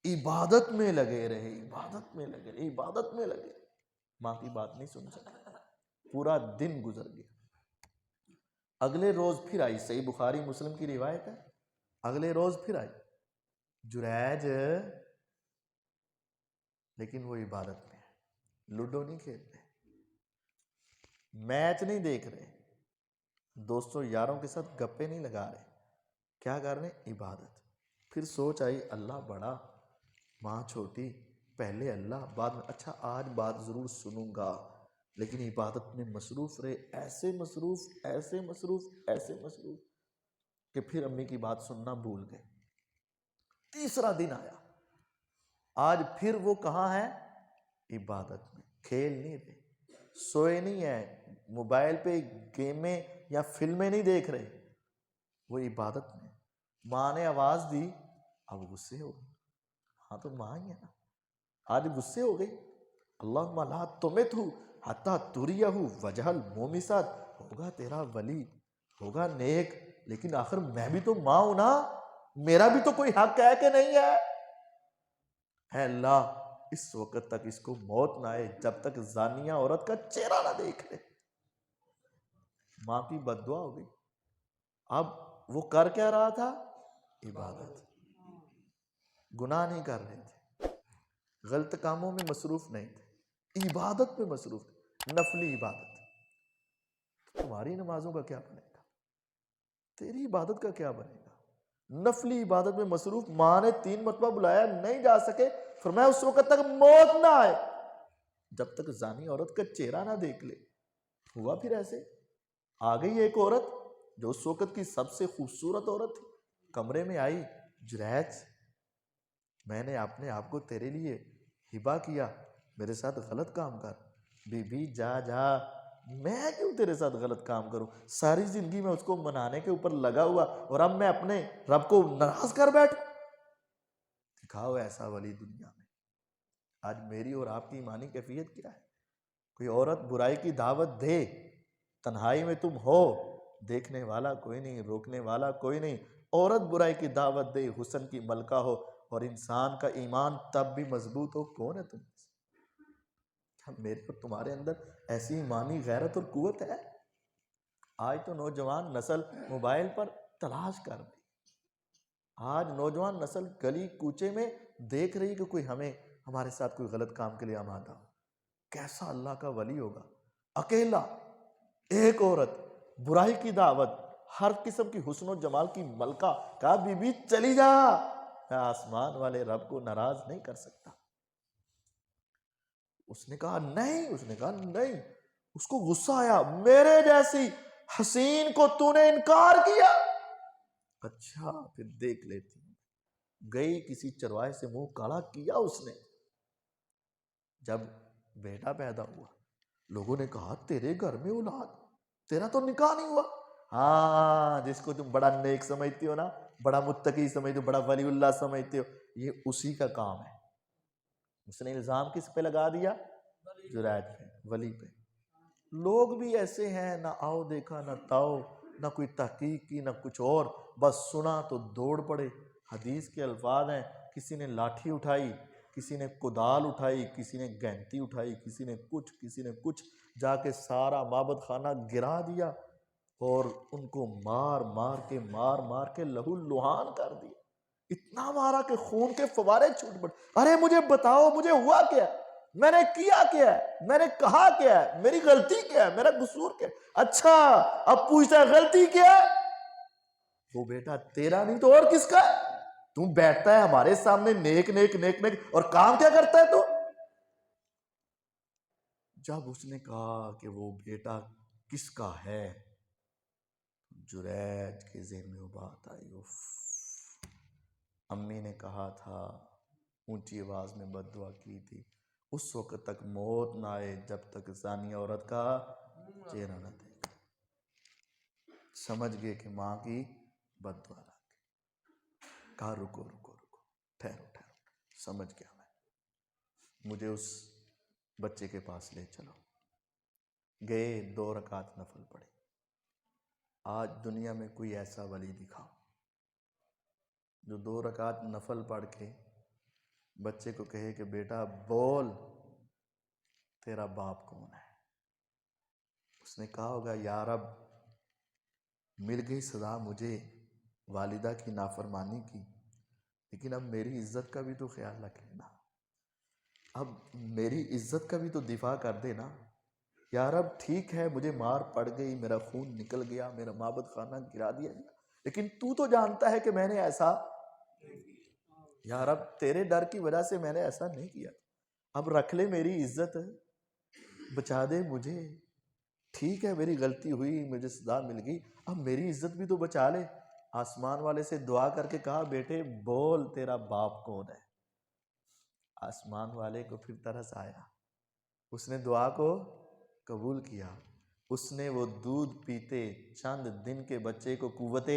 عبادت میں لگے رہے، عبادت میں لگے رہے، عبادت میں لگے، ماں کی بات نہیں سن سکے، پورا دن گزر گیا۔ اگلے روز پھر آئی، صحیح بخاری مسلم کی روایت ہے، اگلے روز پھر آئی جریج، لیکن وہ عبادت میں ہے، لوڈو نہیں کھیل رہے، میچ نہیں دیکھ رہے، دوستوں یاروں کے ساتھ گپے نہیں لگا رہے، کیا کر رہے ہیں؟ عبادت۔ پھر سوچ آئی اللہ بڑا ماں چھوٹی، پہلے اللہ بعد میں، اچھا آج بات ضرور سنوں گا، لیکن عبادت میں مصروف رہے، ایسے مصروف ایسے مصروف ایسے مصروف کہ پھر امی کی بات سننا بھول گئے۔ تیسرا دن آیا، آج پھر وہ کہاں ہے؟ عبادت میں، کھیل نہیں رہے، سوئے نہیں ہیں، موبائل پہ گیمیں یا فلمیں نہیں دیکھ رہے، وہ عبادت میں۔ ماں نے آواز دی، اب غصے ہو گئی، ہاں تو ماں ہی ہے نا، آج غصے ہو گئی، اللہم لا تمتہ حتی تریہ وجہ المومسات، ہوگا تیرا ولی، ہوگا نیک، لیکن آخر میں بھی تو ماں ہوں نا، میرا بھی تو کوئی حق ہے کہ نہیں ہے؟ اے اللہ اس وقت تک اس کو موت نہ آئے جب تک زانیہ عورت کا چہرہ نہ دیکھ لے۔ ماں کی بد دعا ہو گئی۔ اب وہ کر کیا رہا تھا؟ عبادت، گناہ نہیں کر رہے تھے، غلط کاموں میں مصروف نہیں تھے، عبادت میں مصروف تھے، نفلی عبادت۔ تمہاری نمازوں کا کیا بنے گا؟ تیری عبادت کا کیا بنے گا؟ نفلی عبادت میں مصروف، ماں نے 3 مرتبہ بلایا نہیں جا سکے، فرمایا اس وقت تک موت نہ آئے جب تک زانی عورت کا چہرہ نہ دیکھ لے۔ ہوا پھر ایسے، آ گئی ایک عورت جو اس وقت کی سب سے خوبصورت عورت تھی، کمرے میں آئی، جریج میں نے اپنے آپ کو تیرے لیے ہبہ کیا، میرے ساتھ غلط کام کر۔ بی بی جا جا، میں کیوں تیرے ساتھ غلط کام کروں؟ ساری زندگی میں اس کو منانے کے اوپر لگا ہوا، اور اب میں اپنے رب کو ناراض کر بیٹھوں؟ دکھاؤ ایسا ولی دنیا میں۔ آج میری اور آپ کی ایمانی کیفیت کیا ہے؟ کوئی عورت برائی کی دعوت دے، تنہائی میں تم ہو، دیکھنے والا کوئی نہیں، روکنے والا کوئی نہیں، عورت برائی کی دعوت دے، حسن کی ملکہ ہو، اور انسان کا ایمان تب بھی مضبوط ہو. کون ہے تم؟ کیا میرے اور تمہارے اندر ایسی ایمانی غیرت اور قوت ہے؟ آج تو نوجوان نسل موبائل پر تلاش کر رہی. آج نوجوان نسل گلی کوچے میں دیکھ رہی کہ کوئی ہمارے ساتھ کوئی غلط کام کے لیے آمادہ ہو. کیسا اللہ کا ولی ہوگا؟ اکیلا ایک عورت، برائی کی دعوت، ہر قسم کی حسن و جمال کی ملکہ، کہا بی بی چلی جا، میں آسمان والے رب کو ناراض نہیں کر سکتا. اس نے کہا نہیں. اس کو غصہ آیا، میرے جیسی حسین کو تو نے انکار کیا. اچھا پھر دیکھ لیتی ہوں. گئی کسی چرواہے سے منہ کالا کیا اس نے. جب بیٹا پیدا ہوا لوگوں نے کہا تیرے گھر میں اولاد، تیرا تو نکاح نہیں ہوا. ہاں، جس کو تم بڑا نیک سمجھتے ہو نا، بڑا متقی سمجھتے ہو، بڑا ولی اللہ سمجھتے ہو، یہ اسی کا کام ہے. اس نے الزام کس پہ لگا دیا؟ جرائد پہ، ولی پہ. لوگ بھی ایسے ہیں، نہ آؤ دیکھا نہ تاؤ، نہ کوئی تحقیق کی نہ کچھ اور، بس سنا تو دوڑ پڑے. حدیث کے الفاظ ہیں، کسی نے لاٹھی اٹھائی، کسی نے کدال اٹھائی، کسی نے گینتی اٹھائی، کسی نے کچھ جا کے سارا معبد خانہ گرا دیا اور ان کو مار کے لہو لہان کر دیا. اتنا مارا کہ خون کے فوارے چھوٹ پڑے. ارے مجھے بتاؤ، مجھے ہوا کیا؟ میں نے کیا کیا ہے؟ میں نے کہا کیا ہے؟ میری غلطی کیا ہے؟ میرا قصور کیا ہے؟ اچھا اب پوچھتا ہے غلطی کیا ہے؟ وہ بیٹا تیرا نہیں تو اور کس کا ہے؟ تم بیٹھتا ہے ہمارے سامنے نیک اور کام کیا کرتا ہے تو؟ جب اس نے کہا کہ وہ بیٹا کس کا ہے، جریج کے ذہن میں وہ بات آئی. امی نے کہا تھا، اونچی آواز میں بد دعا کی تھی، اس وقت تک موت نہ آئے جب تک زانی عورت کا چہرہ نہ دیکھے. سمجھ گئے کہ ماں کی بد دعا لگ گئی. کہا رکو ٹھہرو، سمجھ گیا میں، مجھے اس بچے کے پاس لے چلو. گئے، 2 رکعت نفل پڑھے. آج دنیا میں کوئی ایسا ولی دکھاؤ جو 2 رکعت نفل پڑھ کے بچے کو کہے کہ بیٹا بول تیرا باپ کون ہے. اس نے کہا ہوگا یا رب مل گئی سزا مجھے والدہ کی نافرمانی کی، لیکن اب میری عزت کا بھی تو خیال رکھ لینا، اب میری عزت کا بھی تو دفاع کر دینا. یا رب ٹھیک ہے مجھے مار پڑ گئی، میرا خون نکل گیا، میرا معبد خانہ گرا دیا گیا، لیکن تو تو جانتا ہے کہ میں نے ایسا، یا رب تیرے ڈر کی وجہ سے میں نے ایسا نہیں کیا، اب رکھ لے میری عزت، بچا دے مجھے. ٹھیک ہے میری غلطی ہوئی، مجھے سزا مل گئی، اب میری عزت بھی تو بچا لے. آسمان والے سے دعا کر کے کہا بیٹے بول تیرا باپ کون ہے. آسمان والے کو پھر ترس آیا، اس نے دعا کو قبول کیا. اس نے وہ دودھ پیتے چند دن کے بچے کو قوت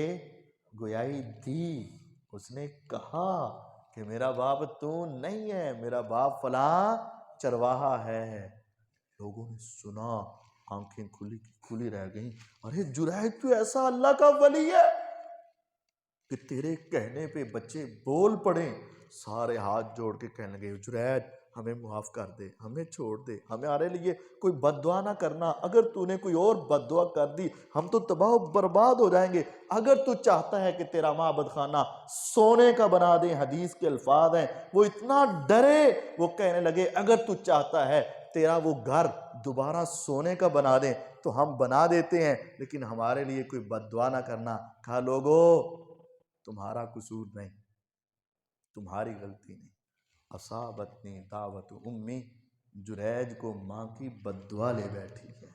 گویائی دی. اس نے کہا کہ میرا باپ تو نہیں ہے، میرا باپ فلاں چرواہا ہے. لوگوں نے سنا، آنکھیں کھلی رہ گئیں. ارے جرائد تو ایسا اللہ کا ولی ہے کہ تیرے کہنے پہ بچے بول پڑے. سارے ہاتھ جوڑ کے کہنے لگے جرائد ہمیں معاف کر دے، ہمیں چھوڑ دے، ہمارے لیے کوئی بد دعا نہ کرنا، اگر تو نے کوئی اور بد دعا کر دی ہم تو تباہ و برباد ہو جائیں گے. اگر تو چاہتا ہے کہ تیرا معبد خانہ سونے کا بنا دیں، حدیث کے الفاظ ہیں، وہ اتنا ڈرے وہ کہنے لگے اگر تو چاہتا ہے تیرا وہ گھر دوبارہ سونے کا بنا دیں تو ہم بنا دیتے ہیں، لیکن ہمارے لیے کوئی بد دعا نہ کرنا. کہا لوگو تمہارا قصور نہیں، تمہاری غلطی نہیں. اصابتنی دعوت امی، جریج کو ماں کی بد دعا لے بیٹھی ہے.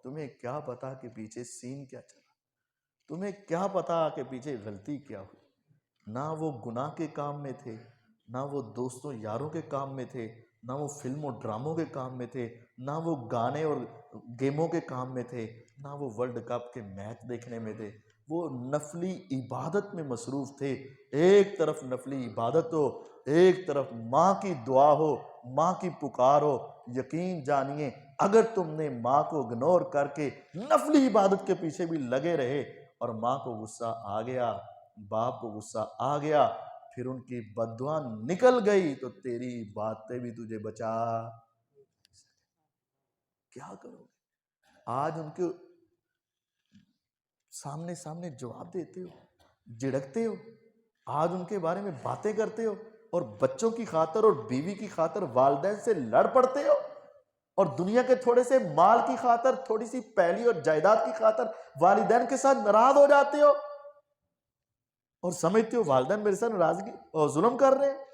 تمہیں کیا پتا کہ پیچھے سین کیا چلا، تمہیں کیا پتا کہ پیچھے غلطی کیا ہوئی. نہ وہ گناہ کے کام میں تھے، نہ وہ دوستوں یاروں کے کام میں تھے، نہ وہ فلم و ڈراموں کے کام میں تھے، نہ وہ گانے اور گیموں کے کام میں تھے، نہ وہ ورلڈ کپ کے میچ دیکھنے میں تھے. وہ نفلی عبادت میں مصروف تھے. ایک طرف نفلی عبادت ہو، ایک طرف ماں کی دعا ہو، ماں کی پکار ہو. یقین جانیے اگر تم نے ماں کو اگنور کر کے نفلی عبادت کے پیچھے بھی لگے رہے اور ماں کو غصہ آ گیا، باپ کو غصہ آ گیا، پھر ان کی بددعا نکل گئی تو تیری باتیں بھی تجھے بچا کیا کرو گے؟ آج ان کے سامنے جواب دیتے ہو، جھڑکتے ہو، آج ان کے بارے میں باتیں کرتے ہو، اور بچوں کی خاطر اور بیوی کی خاطر والدین سے لڑ پڑتے ہو، اور دنیا کے تھوڑے سے مال کی خاطر، تھوڑی سی پیلی اور جائیداد کی خاطر والدین کے ساتھ ناراض ہو جاتے ہو، اور سمجھتے ہو والدین میرے ساتھ ناراضگی اور ظلم کر رہے ہیں۔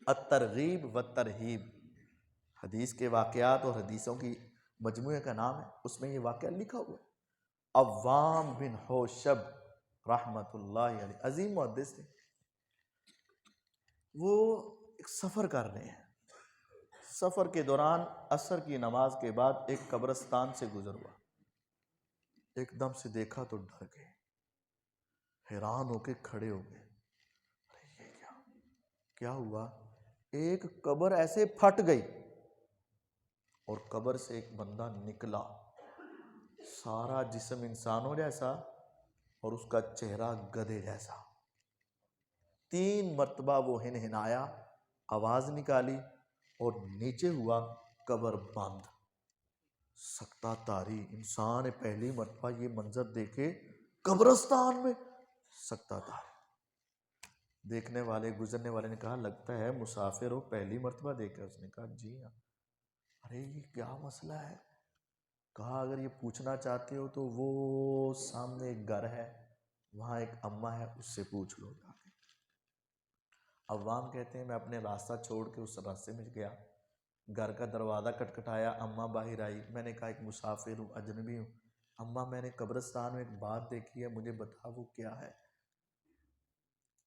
الترغیب والترہیب حدیث کے واقعات اور حدیثوں کی مجموعے کا نام ہے، اس میں یہ واقعہ لکھا ہوا ہے۔ عوام بن حوشب رحمت اللہ علیہ عظیم محدث تھے، وہ ایک سفر کر رہے ہیں، سفر کے دوران عصر کی نماز کے بعد ایک قبرستان سے گزر ہوا، ایک دم سے دیکھا تو ڈر گئے، حیران ہو کے کھڑے ہو گئے، ارے یہ کیا ہوا؟ ایک قبر ایسے پھٹ گئی اور قبر سے ایک بندہ نکلا، سارا جسم انسانوں جیسا اور اس کا چہرہ گدھے جیسا۔ 3 مرتبہ وہ ہنہنایا، آواز نکالی اور نیچے ہوا، قبر بند۔ سکتہ طاری انسان پہلی مرتبہ یہ منظر دیکھے قبرستان میں، سکتہ طاری۔ دیکھنے والے گزرنے والے نے کہا لگتا ہے مسافر ہو، پہلی مرتبہ دیکھا؟ اس نے کہا جی ہاں۔ ارے یہ کیا مسئلہ ہے؟ کہا اگر یہ پوچھنا چاہتے ہو تو وہ سامنے ایک گھر ہے، وہاں ایک اماں ہے، اس سے پوچھ لو جا کے۔ عوام کہتے ہیں میں اپنے راستہ چھوڑ کے اس راستے میں گیا، گھر کا دروازہ کھٹکھٹایا، اماں باہر آئی، میں نے کہا ایک مسافر ہوں، اجنبی ہوں، اماں میں نے قبرستان میں ایک بات دیکھی ہے، مجھے بتا وہ کیا ہے؟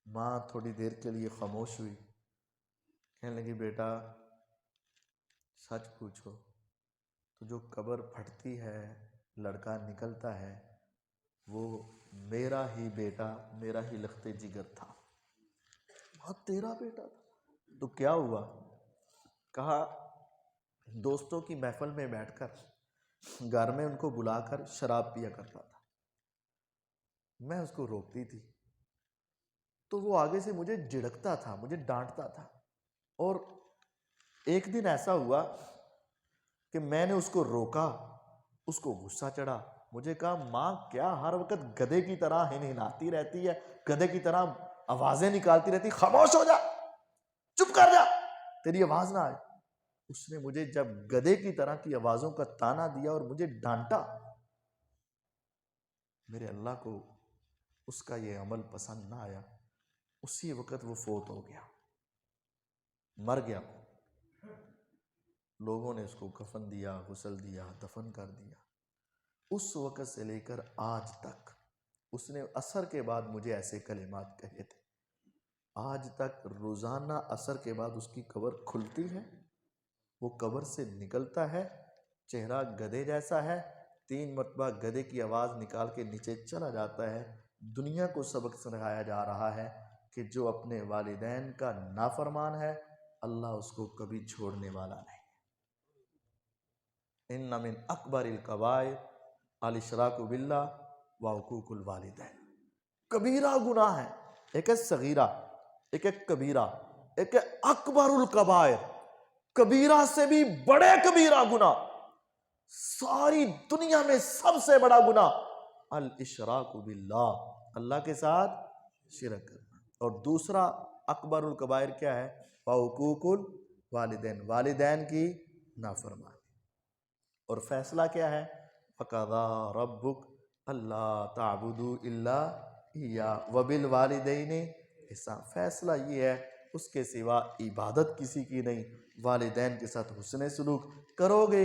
ماں تھوڑی دیر کے لیے خاموش ہوئی، کہنے لگی بیٹا سچ پوچھو تو جو قبر پھٹتی ہے، لڑکا نکلتا ہے، وہ میرا ہی بیٹا، میرا ہی لخت جگر تھا۔ ہاں تیرا بیٹا تھا؟ تو کیا ہوا؟ کہا دوستوں کی محفل میں بیٹھ کر گھر میں ان کو بلا کر شراب پیا کرتا تھا، میں اس کو روکتی تھی تو وہ آگے سے مجھے جھڑکتا تھا، مجھے ڈانٹتا تھا، اور ایک دن ایسا ہوا کہ میں نے اس کو روکا، اس کو غصہ چڑھا، مجھے کہا ماں کیا ہر وقت گدھے کی طرح ہنہناتی رہتی ہے، گدھے کی طرح آوازیں نکالتی رہتی، خاموش ہو جا، چپ کر جا، تیری آواز نہ آئے۔ اس نے مجھے جب گدھے کی طرح کی آوازوں کا تانا دیا اور مجھے ڈانٹا، میرے اللہ کو اس کا یہ عمل پسند نہ آیا، اسی وقت وہ فوت ہو گیا، مر گیا۔ لوگوں نے اس کو کفن دیا، غسل دیا، دفن کر دیا۔ اس وقت سے لے کر آج تک اس نے عصر کے بعد مجھے ایسے کلمات کہے تھے، آج تک روزانہ عصر کے بعد اس کی قبر کھلتی ہے، وہ قبر سے نکلتا ہے، چہرہ گدھے جیسا ہے، 3 مرتبہ گدھے کی آواز نکال کے نیچے چلا جاتا ہے۔ دنیا کو سبق سکھایا جا رہا ہے کہ جو اپنے والدین کا نافرمان ہے، اللہ اس کو کبھی چھوڑنے والا نہیں۔ ان من اکبر الکبائر الاشراک باللہ وعقوق الوالدین، کبیرہ گناہ ہے، ایک ہے صغیرہ، ایک ہے کبیرہ، ایک ہے اکبر الکبائر، کبیرہ سے بھی بڑے کبیرہ گناہ، ساری دنیا میں سب سے بڑا گناہ الاشراک باللہ، اللہ کے ساتھ شرک کرنا، اور دوسرا اکبر الکبائر کیا ہے؟ وعقوق الوالدین، والدین کی نافرمانی۔ اور فیصلہ کیا ہے؟ فَقَضَىٰ رَبُّكَ أَلَّا تَعْبُدُوا إِلَّا إِيَّاهُ وَبِالْوَالِدَيْنِ إِحْسَانًا، فیصلہ یہ ہے اس کے سوا عبادت کسی کی نہیں، والدین کے ساتھ حسن سلوک کرو گے،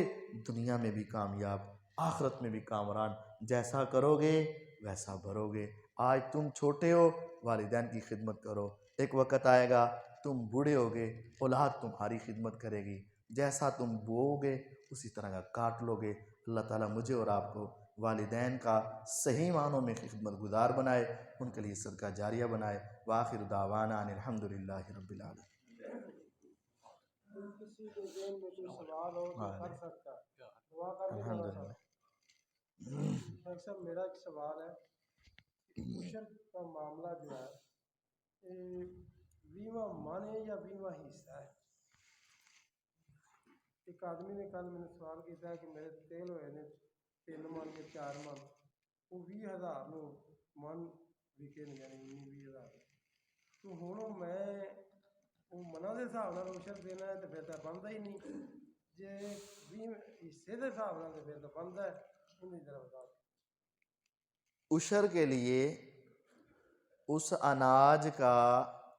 دنیا میں بھی کامیاب، آخرت میں بھی کامران، جیسا کرو گے ویسا بھرو گے۔ آج تم چھوٹے ہو، والدین کی خدمت کرو، ایک وقت آئے گا تم بوڑھے ہوگے، اولاد تمہاری خدمت کرے گی، جیسا تم بوؤ گے اسی طرح کا کاٹ لو گے۔ اللہ تعالیٰ مجھے اور آپ کو والدین کا صحیح معنوں میں خدمت گزار بنائے، ان کے لیے صدقہ جاریہ بنائے۔ وآخر دعوانا ان الحمدللہ رب العالمین۔ کسی کے ذہن میں کوئی سوال ہو تو کر سکتا ہے، دعا کر کے الحمدللہ۔ ڈاکٹر صاحب میرا ایک سوال ہے عشر کا معاملہ جو ہے یہ 20واں من ہے یا 20واں حصہ ہے؟ ایک آدمی نے کل میں نے سوال کیا ہے کہ میرے تیل ہوئے نے 3 من یا 4 من، وہ 20,000 نو من وکے نے، یعنی 20,000 تو ہوں میں وہ منا کے حساب نال عشر دینا ہے تو پھر تو بنتا ہی نہیں، جے 20 حصے کے حساب نال تو پھر تو بنتا ہے۔ انہیں طرح بتا عشر کے لیے اس اناج کا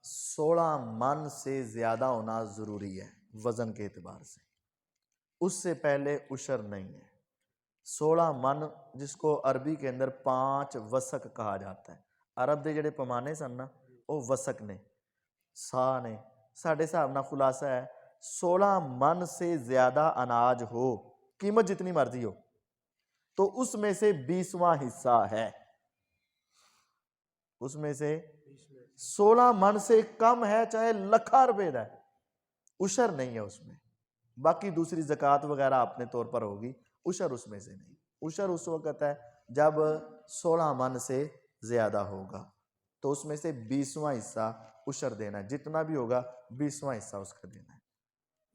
16 من سے زیادہ ہونا ضروری ہے وزن کے اعتبار سے، اس سے پہلے عشر نہیں ہے۔ 16 من جس کو عربی کے اندر 5 وسق کہا جاتا ہے، عرب دے جڑے پیمانے سن نا وہ وسق نے، سا نے، ساڈے حساب نال خلاصہ ہے 16 من سے زیادہ اناج ہو، قیمت جتنی مرضی ہو، تو اس میں سے 20واں حصہ ہے۔ اس میں سے 16 من سے کم ہے چاہے لکھاں روپے دا ہے، عشر نہیں ہے اس میں۔ باقی دوسری زکوٰۃ وغیرہ اپنے طور پر ہوگی، عشر اس میں سے نہیں۔ عشر اس وقت ہے جب 16 من سے زیادہ ہوگا، تو اس میں سے 20واں حصہ عشر دینا ہے، جتنا بھی ہوگا 20واں حصہ اس کا دینا ہے۔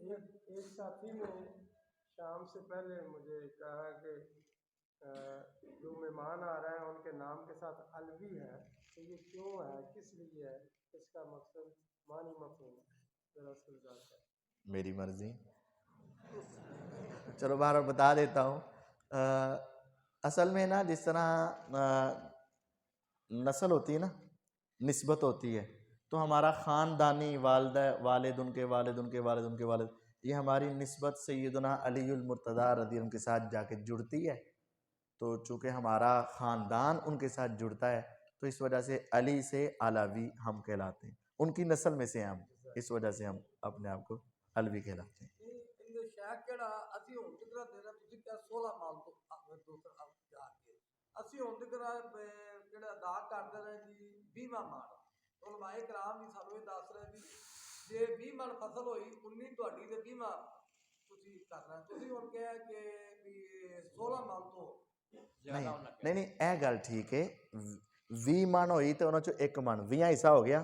ایک ساتھی نے شام سے پہلے مجھے کہا کہ جو مہمان آ رہے ہیں ان کے نام کے ساتھ الوی ہے، تو یہ کیوں ہے، کس لیے ہے، اس کا مقصد معنی مفہوم ذرا اس کو وضاحت کریں۔ میری مرضی، چلو بہرحال بتا دیتا ہوں۔ اصل میں نا جس طرح نسل ہوتی ہے نا، نسبت ہوتی ہے، تو ہمارا خاندانی والدہ، والد، ان کے والد، ان کے والد، ان کے والد، یہ ہماری نسبت سیدنا علی المرتضیٰ رضی اللہ کے ساتھ جا کے جڑتی ہے۔ تو چونکہ ہمارا خاندان ان کے ساتھ جڑتا ہے تو اس وجہ سے علی سے علوی ہم کہلاتے ہیں، ان کی نسل میں سے ہم، اس وجہ سے ہم اپنے آپ کو علوی کہلاتے ہیں۔ شیخ کہڑا اسی ہوں تکرا دینا تسی کیا 16 مال تو دوسرا جا کے اسی ہوں تکرا کہڑا ادا کرتے رہے جی 20 مال، علماء کرام بھی سانو یہ دس رہے جی جے 20 من فصل ہوئی 19 تہاڈی تے 20 تسی کرنا، تسی ہن کہیا کہ بھی 16 مال تو زیادہ ہونا نہیں نہیں اے گل ٹھیک ہے، 20 من ہوئی تو انہوں چو 1 من 20 حصہ ہو گیا،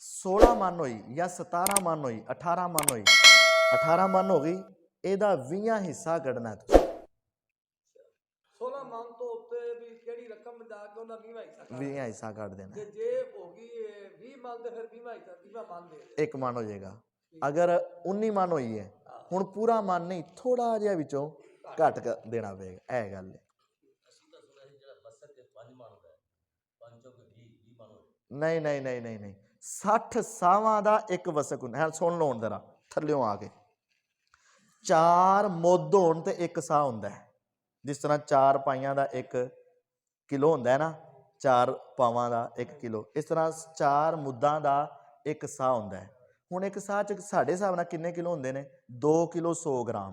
16 من ہوئی یا 17 من ہوئی، 18 من ہوئی، 18 من ہو گئی، اے دا 20 حصہ کٹنا ہے تو 16 من تو ہوتے بھی کیڑی رقم جا کے انہاں 20 حصہ کٹ دینا ہے، جے ہوگی 20 من تے پھر 20 حصہ 20 من دے 1 من ہو جائے گا۔ اگر 19 من ہوئی ہے ہن پورا من نہیں، تھوڑا جہا وچوں کٹ دینا پے گا، اے گل ہے۔ نہیں نہیں نہیں نہیں نہیں 60 ساواں دا ایک وسق ہوندا ہے، سن لو ذرا تھلیوں آ کے، 4 مد ہون تے ایک سا ہوندا ہے، جس طرح 4 پائیاں دا 1 کلو ہوندا ہے نا، 4 پاواں دا 1 کلو، اس طرح 4 مداں دا 1 سا ہوندا ہے۔ ہن ایک سا چ ساڈے حساب نال کنے کلو ہوندے نے؟ 2 کلو 100 گرام،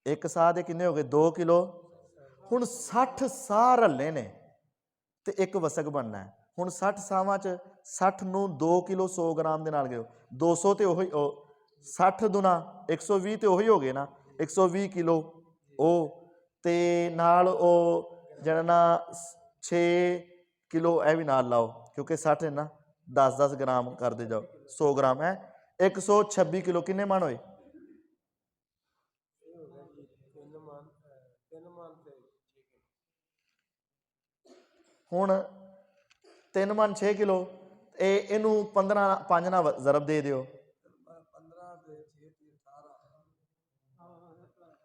ایک سا دے کنے ہو گئے 2 کلو، ہن 60 سا رلنے نے تے ایک وسق بننا ہے۔ ہن 60 ساواں چ 60 نو 2 کلو 100 گرام دے نال گئے 200 تے اوہی 60 دونا 120 تے اوہی ہو گئے نا، 120 کلو او تے نال او جڑا نا 6 کلو اے بھی نال لاؤ کیونکہ 60 ہے نا، 10 گرام کر دے جاؤ، 100 گرام ہے 126 کلو، کنے من ہوئے؟ ہن 3 من 6 کلو، اینوں 15 5 نہ ضرب دے دیو،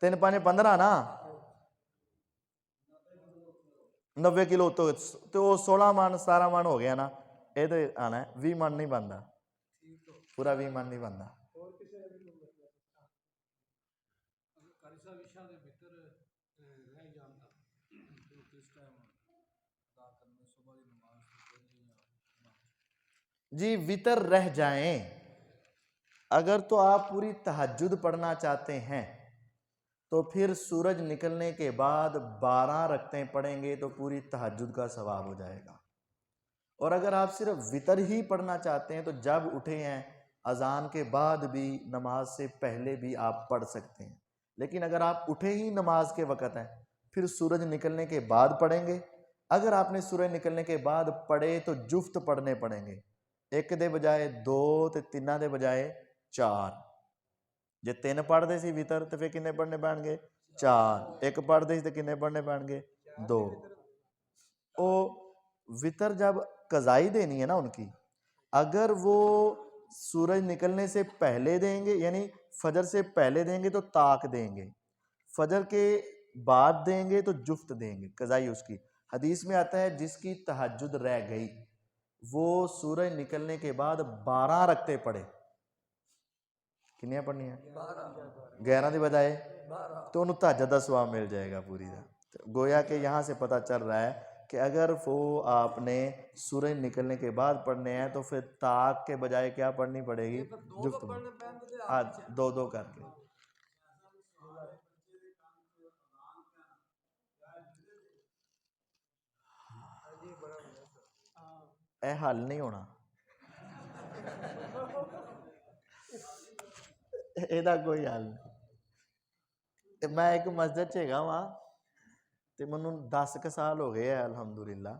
3 5 15 نا، 90 کلو تو 16 من 17 من ہو گیا نا، یہ تو آنا ہے 20 من نہیں بنتا، پورا 20 من نہیں بنتا۔ جی وطر رہ جائیں، اگر تو آپ پوری تہجد پڑھنا چاہتے ہیں تو پھر سورج نکلنے کے بعد 12 رکعتیں پڑھیں گے تو پوری تہجد کا ثواب ہو جائے گا، اور اگر آپ صرف وطر ہی پڑھنا چاہتے ہیں تو جب اٹھے ہیں اذان کے بعد بھی نماز سے پہلے بھی آپ پڑھ سکتے ہیں، لیکن اگر آپ اٹھے ہی نماز کے وقت ہیں پھر سورج نکلنے کے بعد پڑھیں گے اگر آپ نے سورج نکلنے کے بعد پڑھے تو جفت پڑھنے پڑیں گے، ایک دے بجائے دو تے تینہ دے بجائے چار. جے تین پڑھ دے سی وطر تو پھر کنے پڑھنے پڑھن گے؟ چار. ایک پڑھ دے سی تو کنے پڑھنے پڑھن گے؟ دو. او وطر جب قضائی دینی ہے نا ان کی، اگر وہ سورج نکلنے سے پہلے دیں گے یعنی فجر سے پہلے دیں گے تو طاق دیں گے، فجر کے بعد دیں گے تو جفت دیں گے، قضائی اس کی. حدیث میں آتا ہے جس کی تہجد رہ گئی وہ سورج نکلنے کے بعد 12 رکعتیں پڑھے. کنیاں پڑھنی ہیں؟ 11 دی بجائے تو انہوں تہجد دا ثواب مل جائے گا پوری دا. گویا کہ یہاں سے پتہ چل رہا ہے کہ اگر وہ آپ نے سورج نکلنے کے بعد پڑھنے ہیں تو پھر طاق کے بجائے کیا پڑھنی پڑے گی؟ جفت میں. دو دو کر کے. اے حل نہیں ہونا، ਇਹਦਾ ਕੋਈ ਹੱਲ ਨਹੀਂ. ਤੇ ਮੈਂ ਇੱਕ ਮਸਜਿਦ 'ਚ ਹੈਗਾ ਵਾਂ ਤੇ ਮੈਨੂੰ 10 ਕੁ ਸਾਲ ਹੋ ਗਏ ਆ ਅਲਹਮਦੁਲਿਲਾ.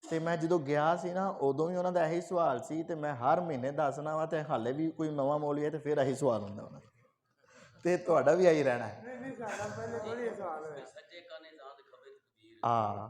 ਤੇ ਮੈਂ ਜਦੋਂ ਗਿਆ ਸੀ ਨਾ ਉਦੋਂ ਵੀ ਉਹਨਾਂ ਦਾ ਇਹੀ ਸਵਾਲ ਸੀ ਤੇ ਮੈਂ ਹਰ ਮਹੀਨੇ ਦੱਸਣਾ ਵਾ ਤੇ ਹਾਲੇ ਵੀ ਕੋਈ ਨਵਾਂ ਮੌਲਵੀ ਹੈ ਤੇ ਫਿਰ ਇਹੀ ਸਵਾਲ ਹੁੰਦਾ ਉਹਨਾਂ ਦਾ, ਤੇ ਤੁਹਾਡਾ ਵੀ ਇਹੀ ਰਹਿਣਾ ਹੈ. ਨਹੀਂ ਸਾਡਾ ਪਹਿਲੇ ਕੋਲ ਹੀ ਸਵਾਲ ਹੋਇਆ। ਹਾਂ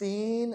3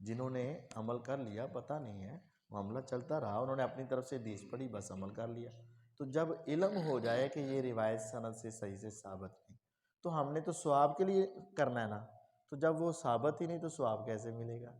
جنہوں نے عمل کر لیا پتہ نہیں ہے، معاملہ چلتا رہا، انہوں نے اپنی طرف سے حدیث پڑھی، بس عمل کر لیا۔ تو جب علم ہو جائے کہ یہ روایت سند سے صحیح سے ثابت نہیں، تو ہم نے تو ثواب کے لیے کرنا ہے نا، تو جب وہ ثابت ہی نہیں تو ثواب کیسے ملے گا؟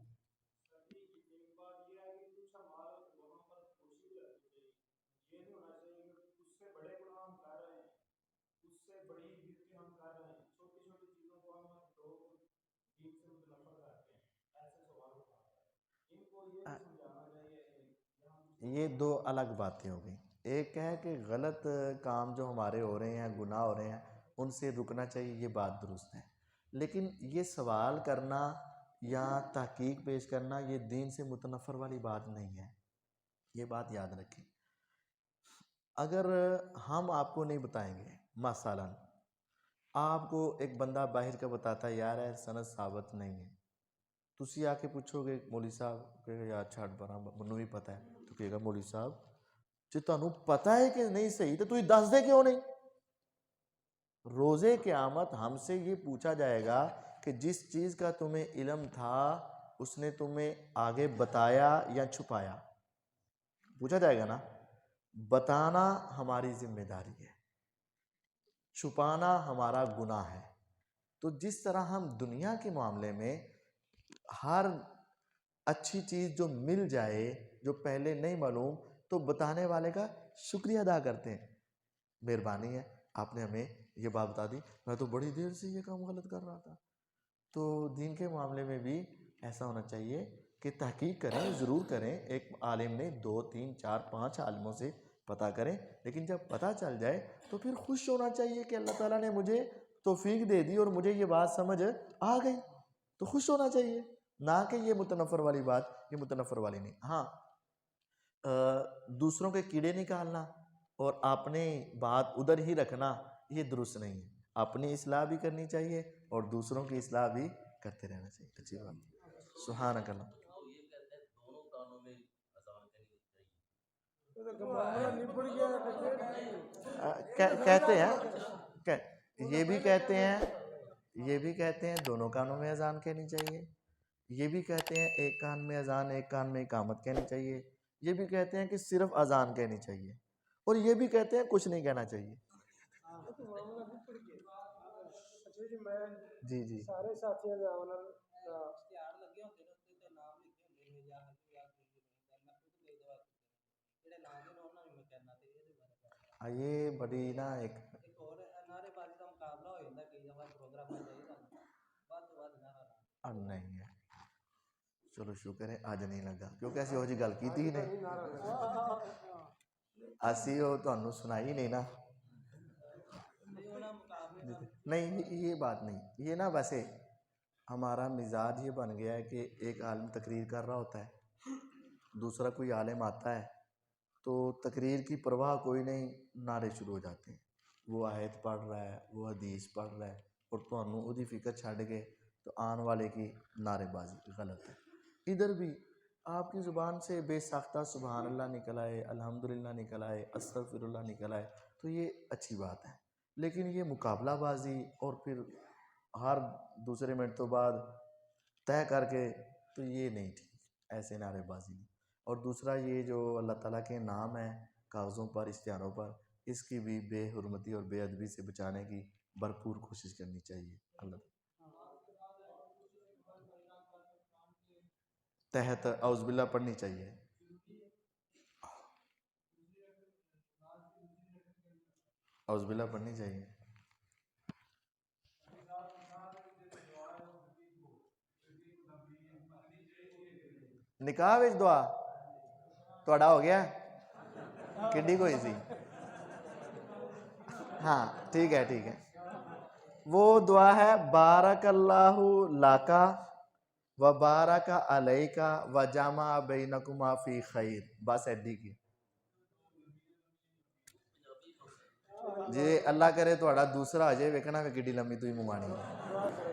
یہ دو الگ باتیں ہو گئیں۔ ایک ہے کہ غلط کام جو ہمارے ہو رہے ہیں، گناہ ہو رہے ہیں، ان سے رکنا چاہیے، یہ بات درست ہے، لیکن یہ سوال کرنا یا تحقیق پیش کرنا یہ دین سے متنفر والی بات نہیں ہے، یہ بات یاد رکھیں۔ اگر ہم آپ کو نہیں بتائیں گے، مثلا آپ کو ایک بندہ باہر کا بتاتا ہے یار ہے سند ثابت نہیں ہے، تسی آ کے پوچھو گے مولوی صاحب کہ یار چھڑ پرا منوں بھی پتہ ہے، تو کہے گا مولوی صاحب جی تانوں پتہ ہے کہ نہیں صحیح تو تسی دس دے کیوں نہیں؟ روز قیامت ہم سے یہ پوچھا جائے گا کہ جس چیز کا تمہیں علم تھا اس نے تمہیں آگے بتایا یا چھپایا، پوچھا جائے گا نا۔ بتانا ہماری ذمہ داری ہے، چھپانا ہمارا گناہ ہے۔ تو جس طرح ہم دنیا کے معاملے میں ہر اچھی چیز جو مل جائے جو پہلے نہیں معلوم تو بتانے والے کا شکریہ ادا کرتے ہیں، مہربانی ہے آپ نے ہمیں یہ بات بتا دی، میں تو بڑی دیر سے یہ کام غلط کر رہا تھا۔ تو دین کے معاملے میں بھی ایسا ہونا چاہیے کہ تحقیق کریں، ضرور کریں، ایک عالم نے 2 3 4 5 عالموں سے پتہ کریں، لیکن جب پتہ چل جائے تو پھر خوش ہونا چاہیے کہ اللہ تعالیٰ نے مجھے توفیق دے دی اور مجھے یہ بات سمجھ آ گئی، تو خوش ہونا چاہیے، نہ کہ یہ متنفر والی بات، یہ متنفر والی نہیں۔ ہاں دوسروں کے کیڑے نکالنا اور اپنے بات ادھر ہی رکھنا یہ درست نہیں ہے، اپنی اصلاح بھی کرنی چاہیے اور دوسروں کی اصلاح بھی کرتے رہنا چاہیے۔ اچھی بات، سبحانک اللہ۔ معاملہ نبڑ گیا کہتے ہیں، یہ بھی کہتے ہیں دونوں کانوں میں اذان کہنی چاہیے، یہ بھی کہتے ہیں ایک کان میں اذان ایک کان میں اقامت کہنی چاہیے، یہ بھی کہتے ہیں کہ صرف اذان کہنی چاہیے، اور یہ بھی کہتے ہیں کچھ نہیں کہنا چاہیے۔ معاملہ نبڑ گیا۔ اچھا جی، میں جی جی سارے ساتھیوں نے آنا یہ بڑی نا ایک اب نہیں ہے، چلو شکر ہے آج نہیں لگا، کیونکہ اسی وہ جی گل کی تھی نہیں، اسی وہ تمہیں سنائی نہیں نا، نہیں یہ بات نہیں، یہ نا ویسے ہمارا مزاج یہ بن گیا ہے کہ ایک عالم تقریر کر رہا ہوتا ہے، دوسرا کوئی عالم آتا ہے تو تقریر کی پرواہ کوئی نہیں، نعرے شروع ہو جاتے ہیں، وہ آیت پڑھ رہا ہے، وہ حدیث پڑھ رہا ہے، اور تمہیں وہ دی فکر چھڑ کے تو آن والے کی نعرے بازی غلط ہے۔ ادھر بھی آپ کی زبان سے بے ساختہ سبحان اللہ نکل آئے، الحمدللہ نکل آئے، استغفر اللہ نکل آئے تو یہ اچھی بات ہے، لیکن یہ مقابلہ بازی اور پھر ہر دوسرے منٹ بعد طے کر کے تو یہ نہیں ٹھیک، ایسے نعرے بازی نہیں۔ اور دوسرا یہ جو اللہ تعالیٰ کے نام ہیں کاغذوں پر اشتہاروں پر، اس کی بھی بے حرمتی اور بے ادبی سے بچانے کی بھرپور کوشش کرنی چاہیے۔ اللہ تحت اعوذ باللہ پڑھنی چاہیے، اعوذ باللہ پڑھنی چاہیے۔ نکاح وچ دعا تہاڈا ہو گیا کڈی کوئی سی؟ ہاں ٹھیک ہے ٹھیک ہے، وہ دعا ہے بارک اللہ لاکا و بارک علیکا و جامع بینکما فی خیر، بس ایڈی کی جی اللہ کرے تہاڈا دوسرا ہو جائے، ویکھنا کہ کڈی لمبی تھی منگوانی ہے۔